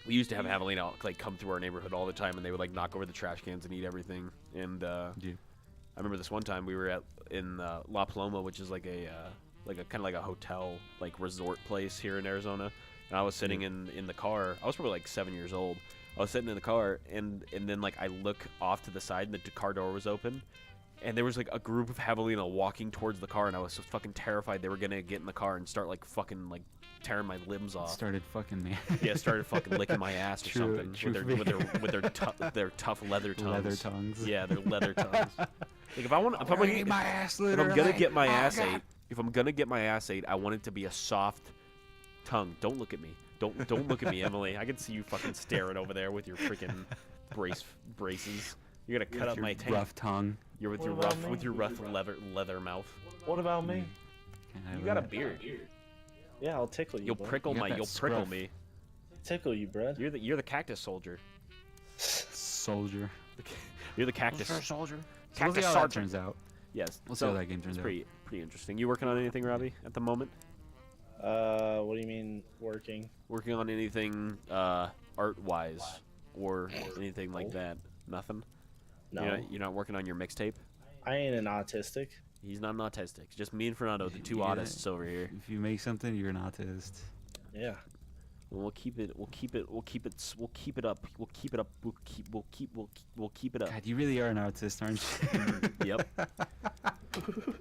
we used to have javelina like come through our neighborhood all the time, and they would like knock over the trash cans and eat everything. And Yeah. I remember this one time we were in La Paloma, which is like a kind of like a hotel like resort place here in Arizona. And I was sitting in the car. I was probably like 7 years old. I was sitting in the car, and then like I look off to the side, and the car door was open, and there was like a group of javelina walking towards the car, and I was so fucking terrified they were gonna get in the car and start like fucking like tearing my limbs off. Started fucking me. Yeah, started fucking licking my ass or True- something true with their tough leather tongues. Leather tongues. Yeah, their leather tongues. Like if I'm Get gonna my ass if I'm literally. gonna get my Oh, ass God. ate, if I'm gonna get my ass ate, I want it to be a soft tongue. Don't look at me. Don't look at me, Emily. I can see you fucking staring over there with your freaking braces. You're gonna cut up Your my tank. rough tongue. You're with What your about rough me? leather mouth. What about me? Can't have You got a that. beard. Yeah, I'll tickle you. You'll bud. prickle You got my. that You'll prickle scruff. me. Tickle you, Brad. You're the cactus soldier. Soldier. You're the cactus. Soldier. So Cactus we'll see how that sergeant. turns out. Yes. We'll see so how that game turns it's out. pretty interesting. You working on anything, Robbie, at the moment? What do you mean working? Working on anything art-wise or anything like that? Nothing. No, You're not working on your mixtape. I ain't an autistic. He's not an autistic. Just me and Fernando, the two Yeah. autists over here. If you make something, you're an autist. Yeah. We'll keep it up. We'll keep it up. We'll keep it up. God, you really are an autist, aren't you? Yep.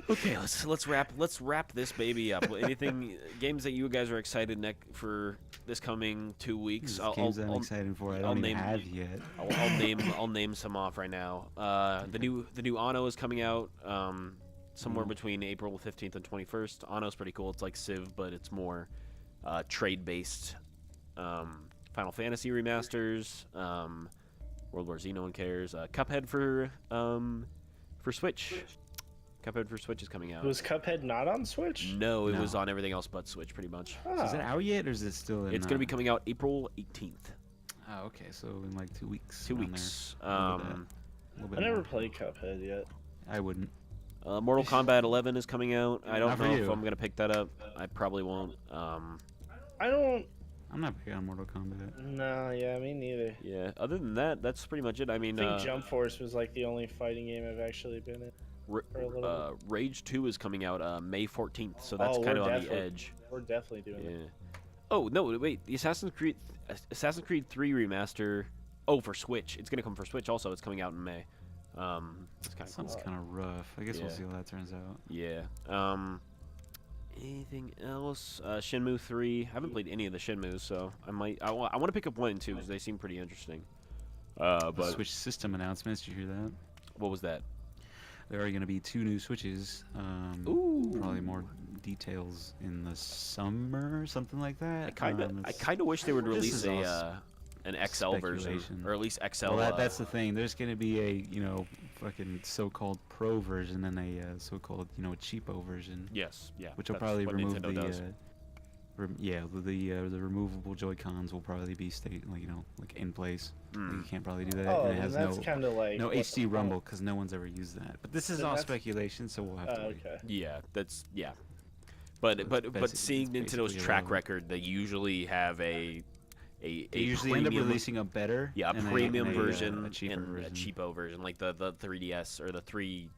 Okay, let's wrap this baby up. Anything games that you guys are excited for this coming 2 weeks? These games I'm excited for. I I'll don't even name- have yet. I'll name some off right now. The new Anno is coming out somewhere between April 15th and 21st. Anno's pretty cool. It's like Civ, but it's more trade based. Final Fantasy remasters. World War Z, no one cares. Cuphead for Switch. Cuphead for Switch is coming out. Was Cuphead not on Switch? No, it No. was on everything else but Switch, pretty much. So is it Ah. out yet, or is it still in? It's going to be coming out April 18th. Oh, okay. So in like 2 weeks. 2 around there. weeks. A little bit. A little bit I never more. played Cuphead yet. I wouldn't. Mortal Kombat 11 is coming out. I don't Not for know if you. I'm going to pick that up. I probably won't. I don't. I'm not big on Mortal Kombat. No, yeah, me neither. Yeah, other than that, that's pretty much it. I mean, I think Jump Force was like the only fighting game I've actually been in. for a little Rage 2 is coming out May 14th, so that's Oh, kind of we're on the definitely- edge. We're definitely doing Yeah. it. Oh no! Wait, the Assassin's Creed 3 remaster. Oh, for Switch, it's gonna come for Switch also. It's coming out in May. It's kind of Sounds cool. kind of rough. I guess we'll Yeah. see how that turns out. Yeah. Anything else? Shenmue 3. I haven't played any of the Shenmues, so I want to pick up 1 and 2 because they seem pretty interesting. But Switch system announcements. Did you hear that? what was that? There are going to be 2 new Switches. Ooh. Probably more details in the summer, something like that. I kind of wish they would this release is all an XL version, speculation. or at least XL. Well, that's the thing. There's going to be a fucking so-called pro version and a so-called cheapo version, yes, yeah. which will that's probably what remove Nintendo the does. Yeah, the removable Joy Cons will probably be like in place. Like, you can't probably do that. Oh, and it then has that's no kind of like no what the HC fuck? rumble because no one's ever used that. But this is Then all that's- speculation, so we'll have to wait. Okay. Yeah, that's yeah. So But it's but seeing it's Nintendo's basically track irrelevant. record, they usually have a They usually end up premium- releasing a better, yeah, a and premium and version a cheaper and version. a cheapo version, like the 3DS or the 2DS,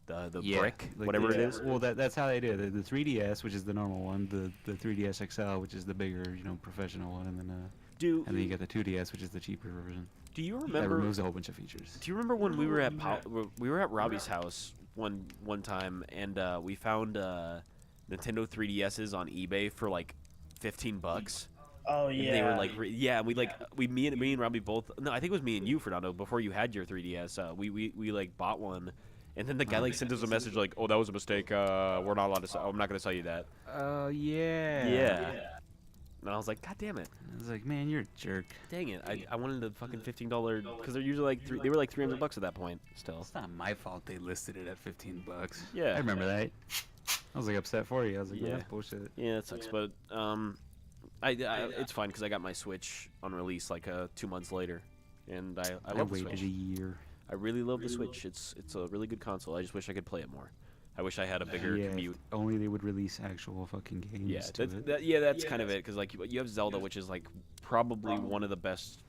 the Yeah, brick, like whatever it is. Well, that's how they do it. The 3DS, which is the normal one, the 3DS XL, which is the bigger, professional one, and then you get the 2DS, which is the cheaper version. Do you That remember? removes a whole bunch of features. Do you remember when we were at Robbie's house one time and we found Nintendo 3DSs on eBay for like $15? Oh And yeah. they were like, me and Robbie both. No, I think it was me and you, Fernando. Before you had your 3DS, we like bought one, and then the guy like sent us a message like, "Oh, that was a mistake. We're not allowed to. I'm not gonna sell you that." Oh yeah. Yeah. And I was like, God damn it, I was like, man, you're a jerk. dang it! I wanted the fucking $15 because they're usually like they were like $300 at that point. Still. It's not my fault they listed it at $15. Yeah. I remember that. I was like upset for you. I was like, Yeah. yeah, that's bullshit. Yeah, it sucks, but it's fine because I got my Switch on release like 2 months later, and I love the waited Switch. a year. I really love the Switch. It's a really good console. I just wish I could play it more. I wish I had a bigger Yeah, commute. if only they would release actual fucking games Yeah, to it. that's kind of it. Because like you have Zelda, which is like probably one of the best,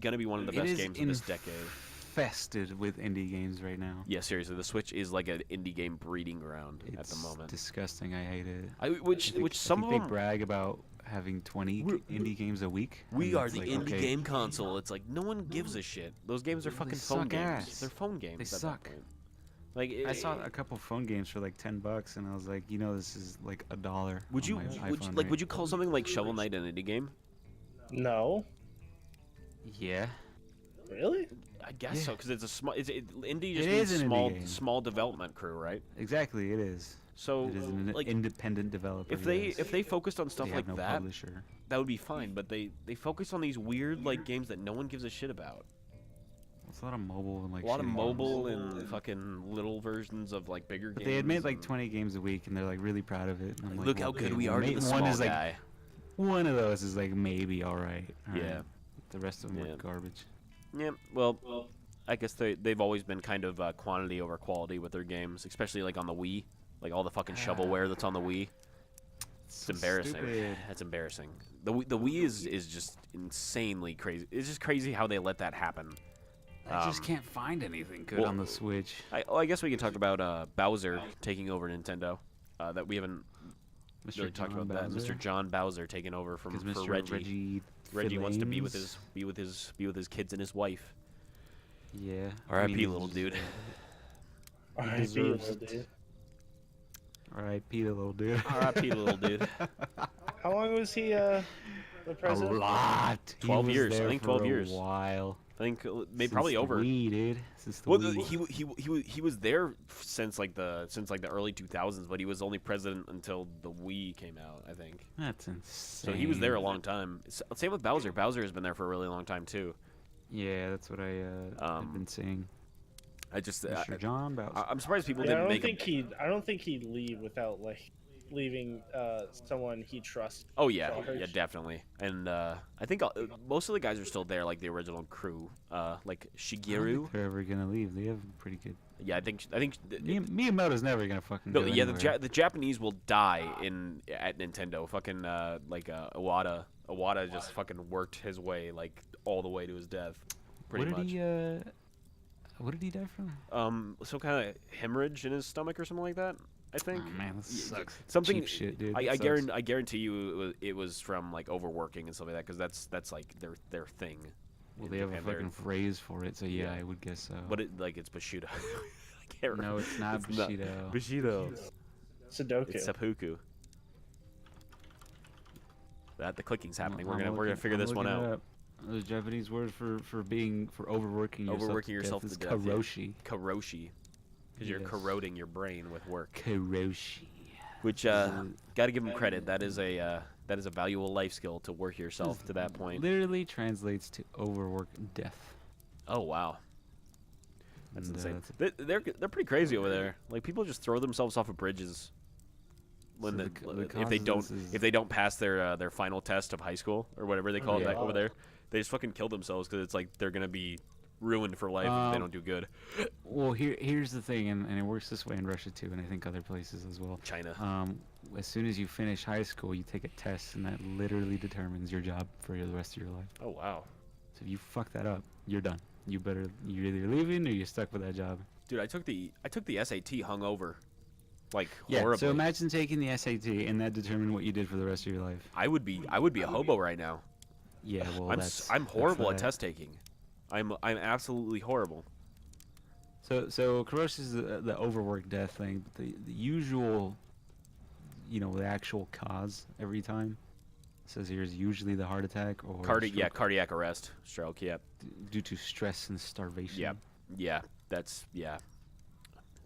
gonna be one of the It best is games of this decade. infested with indie games right now. Yeah, seriously, the Switch is like an indie game breeding ground at the It's moment. disgusting. I hate it. Which some I of think them they brag about having 20 indie games a week. we and are it's the like, indie okay, game console. It's like no one gives a shit. Those games are They fucking phone suck games. ass. They're phone games. They at that suck. point. Like I saw a couple phone games for like $10, and I was like, this is like $1. Would on you my would iPhone, you, right? would you call something like Shovel Knight an indie game? No. Yeah. Really? I guess Yeah. so, because it's a small. Indie just It means is an indie game. small development crew, right? Exactly, it is. So It is an like independent developer. if they yes. if they focused on stuff They like have no that, publisher. that would be fine. But they focus on these weird like games that no one gives a shit about. It's a lot of mobile and like A lot of shitty mobile games. and fucking little versions of like bigger But games. they had made like and- 20 games a week, and they're like really proud of it. And I'm like, Look how okay, good we well, are to the one small is like guy. one of those is like maybe all right. Yeah. The rest of them Yeah. are garbage. Yeah, well, I guess they've always been kind of quantity over quality with their games, especially like on the Wii, like all the fucking shovelware that's on the Wii. It's So embarrassing. stupid. That's embarrassing. The Wii is just insanely crazy. It's just crazy how they let that happen. I just can't find anything good well, on the Switch. I guess we can talk about Bowser taking over Nintendo. That we haven't Mr. really talked John about that. Bowser. Mr. John Bowser taking over for Because Mr. Reggie. Reggie wants to be with Fillings. his kids and his wife. Yeah. R.I.P. little dude. R.I.P. deserves little it. dude. R.I.P. the little dude. R.I.P. little dude. How long was he the A president? lot. He 12 was years. I there think for 12 a years. while. I think maybe Since probably the over. Wii, dude. Since the Well, Wii. he was there since like the early 2000s, but he was only president until the Wii came out, I think. That's insane. So he was there a long time. Same with Bowser. Bowser has been there for a really long time too. Yeah, that's what I've been seeing. I just Mr. John Bowser. I'm surprised people Yeah, didn't make I don't think he'd leave without like leaving someone he trusts. Oh yeah, charge. yeah, definitely. And I think most of the guys are still there, like the original crew, like I don't think Shigeru. they're ever gonna leave. They have pretty good. Yeah, I think Miyamoto's never gonna fucking no, go yeah, anywhere. the Japanese will die at Nintendo. Fucking Iwata just fucking worked his way like all the way to his death, pretty what did much. What did he die from? Some kind of hemorrhage in his stomach or something like that. I think. Oh man, that sucks. Something Cheap shit, dude. I That sucks. guarantee you it was from like overworking and stuff like that because that's like their thing. Well, in they have a Japan. They're- fucking phrase for it, so yeah, Yeah. I would guess so. But it like it's Bushido. I can't remember. No, it's not Bushido. Bushido. Sudoku. It's seppuku. The clicking's happening. We're I'm gonna looking- figure I'm this one looking it out. up. The Japanese word for overworking Overworking yourself yourself is to death, yeah. karoshi. Karoshi. Because you're Yes. corroding your brain with work. Karoshi. Which got to give him credit. That is a valuable life skill to work yourself to that point. Literally translates to overwork death. Oh wow. That's And, insane. that's- They're pretty crazy over there. Like people just throw themselves off of bridges. when So the cause if they don't pass their final test of high school or whatever they call it over there, they just fucking kill themselves because it's like they're gonna be ruined for life if they don't do good. Well, here's the thing, and it works this way in Russia too, and I think other places as well. China. As soon as you finish high school, you take a test, and that literally determines your job for the rest of your life. Oh wow. So if you fuck that up, you're done. You're either leaving or you're stuck with that job. Dude, I took the SAT hungover, like Yeah. horribly. So imagine taking the SAT, and that determined what you did for the rest of your life. I would be a hobo right now. Yeah. Well, I'm horrible at that. test taking. I'm absolutely horrible. So Karosh is the overwork death thing, but the usual, the actual cause every time, it says here is usually the heart attack or Cardiac arrest, stroke, yeah. Due to stress and starvation. Yeah, that's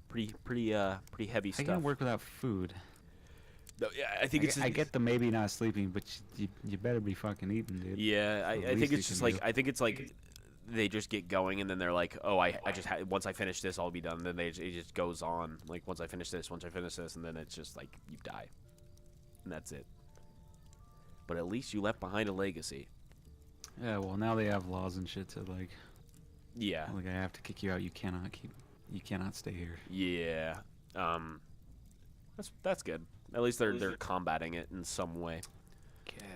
pretty heavy I stuff. can't work without food. No, yeah, I think I get the maybe not sleeping, but you better be fucking eating, dude. Yeah, The I least think you it's just can like do. I think it's like they just get going and then they're like, oh, I just once I finish this, I'll be done. Then it just goes on. Like once I finish this, and then it's just like you die, and that's it. But at least you left behind a legacy. Yeah, well now they have laws and shit to like Yeah. I have to kick you out. You cannot stay here. Yeah. That's good. At least they're combating it in some way.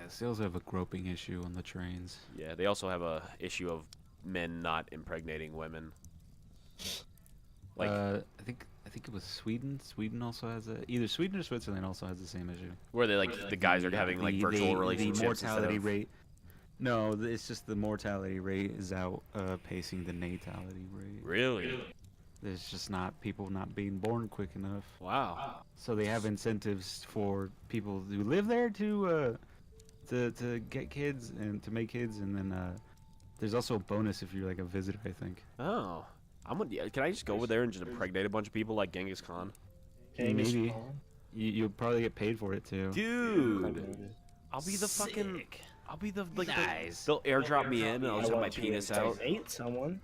Yes, they also have a groping issue on the trains. Yeah, they also have a issue of men not impregnating women. Like I think it was Sweden. Sweden also has either Sweden or Switzerland also has the same issue. where they like the guys are having like virtual relationships. The mortality instead of, rate. No, it's just the mortality rate is outpacing the natality rate. Really? There's just people not being born quick enough. Wow. So they have incentives for people who live there to get kids and to make kids, and then there's also a bonus if you're like a visitor, I think. Oh. Can I just go over there and just impregnate a bunch of people like Genghis Khan? Maybe. You'll probably get paid for it too. Dude. I'll be the fucking. I'll be the like. Nice. They'll airdrop me in and I'll just have my penis out. Ate someone.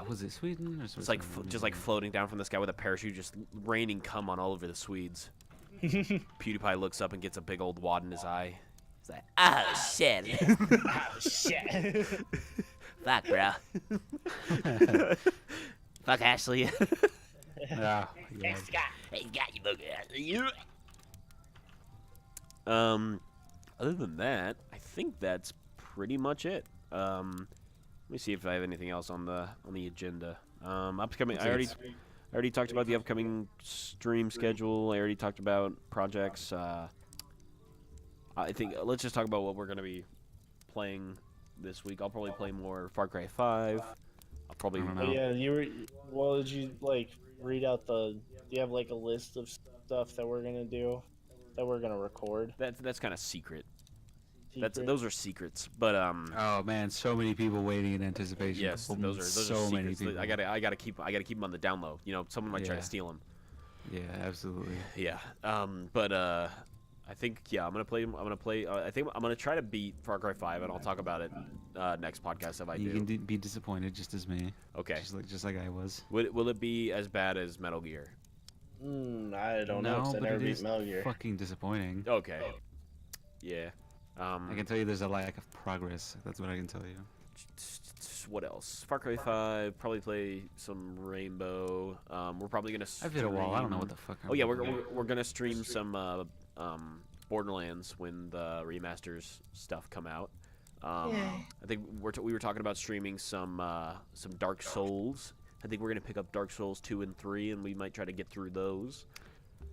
Was it Sweden or It's like Switzerland? just like floating down from the sky with a parachute, just raining cum on all over the Swedes. PewDiePie looks up and gets a big old wad in his eye. He's like, oh shit. Oh shit. Fuck, bro. Fuck Ashley. Yeah. Hey, got you, other than that, I think that's pretty much it. Let me see if I have anything else on the agenda. Upcoming. I already talked about the upcoming stream schedule. I already talked about projects. I think let's just talk about what we're gonna be playing this week. I'll probably play more Far Cry 5. I'll probably. I don't know. Oh, yeah, you were. Well, did you like read out the? Do you have like a list of stuff that we're gonna do, that we're gonna record? That's kind of secret. Secret? Those are secrets. But Oh man, so many people waiting in anticipation. yes, those are so many secrets. people. I gotta keep them on the down low. You know, someone might try to Yeah. steal them. Yeah, absolutely. Yeah. But I think I'm gonna play. I think I'm gonna try to beat Far Cry 5, and I'll talk about it next podcast if I You do. can be disappointed just as me. Okay. Just like I was. Will it be as bad as Metal Gear? I don't know. 'Cause I but never it beat is Metal Gear. fucking disappointing. Okay. Yeah. I can tell you there's a lack of progress. That's what I can tell you. What else? Far Cry 5. Probably play some Rainbow. We're probably gonna. I've hit a wall. I don't know what stream- the fuck. Oh yeah, we're gonna stream some Borderlands when the remasters stuff come out. I think we were talking about streaming some Dark Souls. I think we're gonna pick up Dark Souls 2 and 3, and we might try to get through those.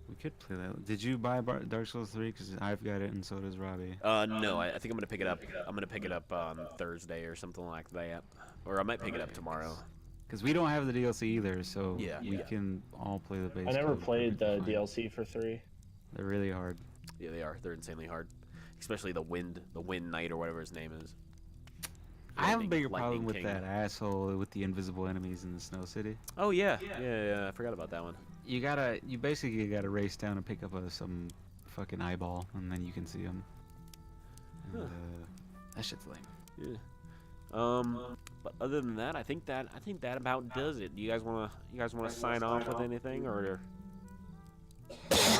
We could play that. Did you buy Dark Souls 3? Because I've got it, and so does Robbie. No, I think I'm gonna pick it up. I'm gonna pick it up on Thursday or something like that, or I might pick it up tomorrow. Because we don't have the DLC either, so Yeah. we can all play the base. I never code played the perfectly fine. DLC for 3. They're really hard. Yeah, they are. They're insanely hard, especially the Wind Knight or whatever his name is. I have a Lightning- bigger problem Lightning with King. that asshole with the invisible enemies in the Snow City. Oh yeah. I forgot about that one. You basically gotta race down and pick up some fucking eyeball, and then you can see them. And, Huh. that shit's lame. Yeah. But other than that, I think that about does it. Do you guys wanna sign off with anything or?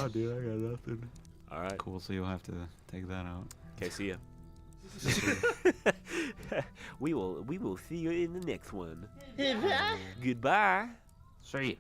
Oh, dude, I got nothing. All right. Cool. So you'll have to take that out. Okay, see ya. we will see you in the next one. Goodbye. Goodbye. Straight.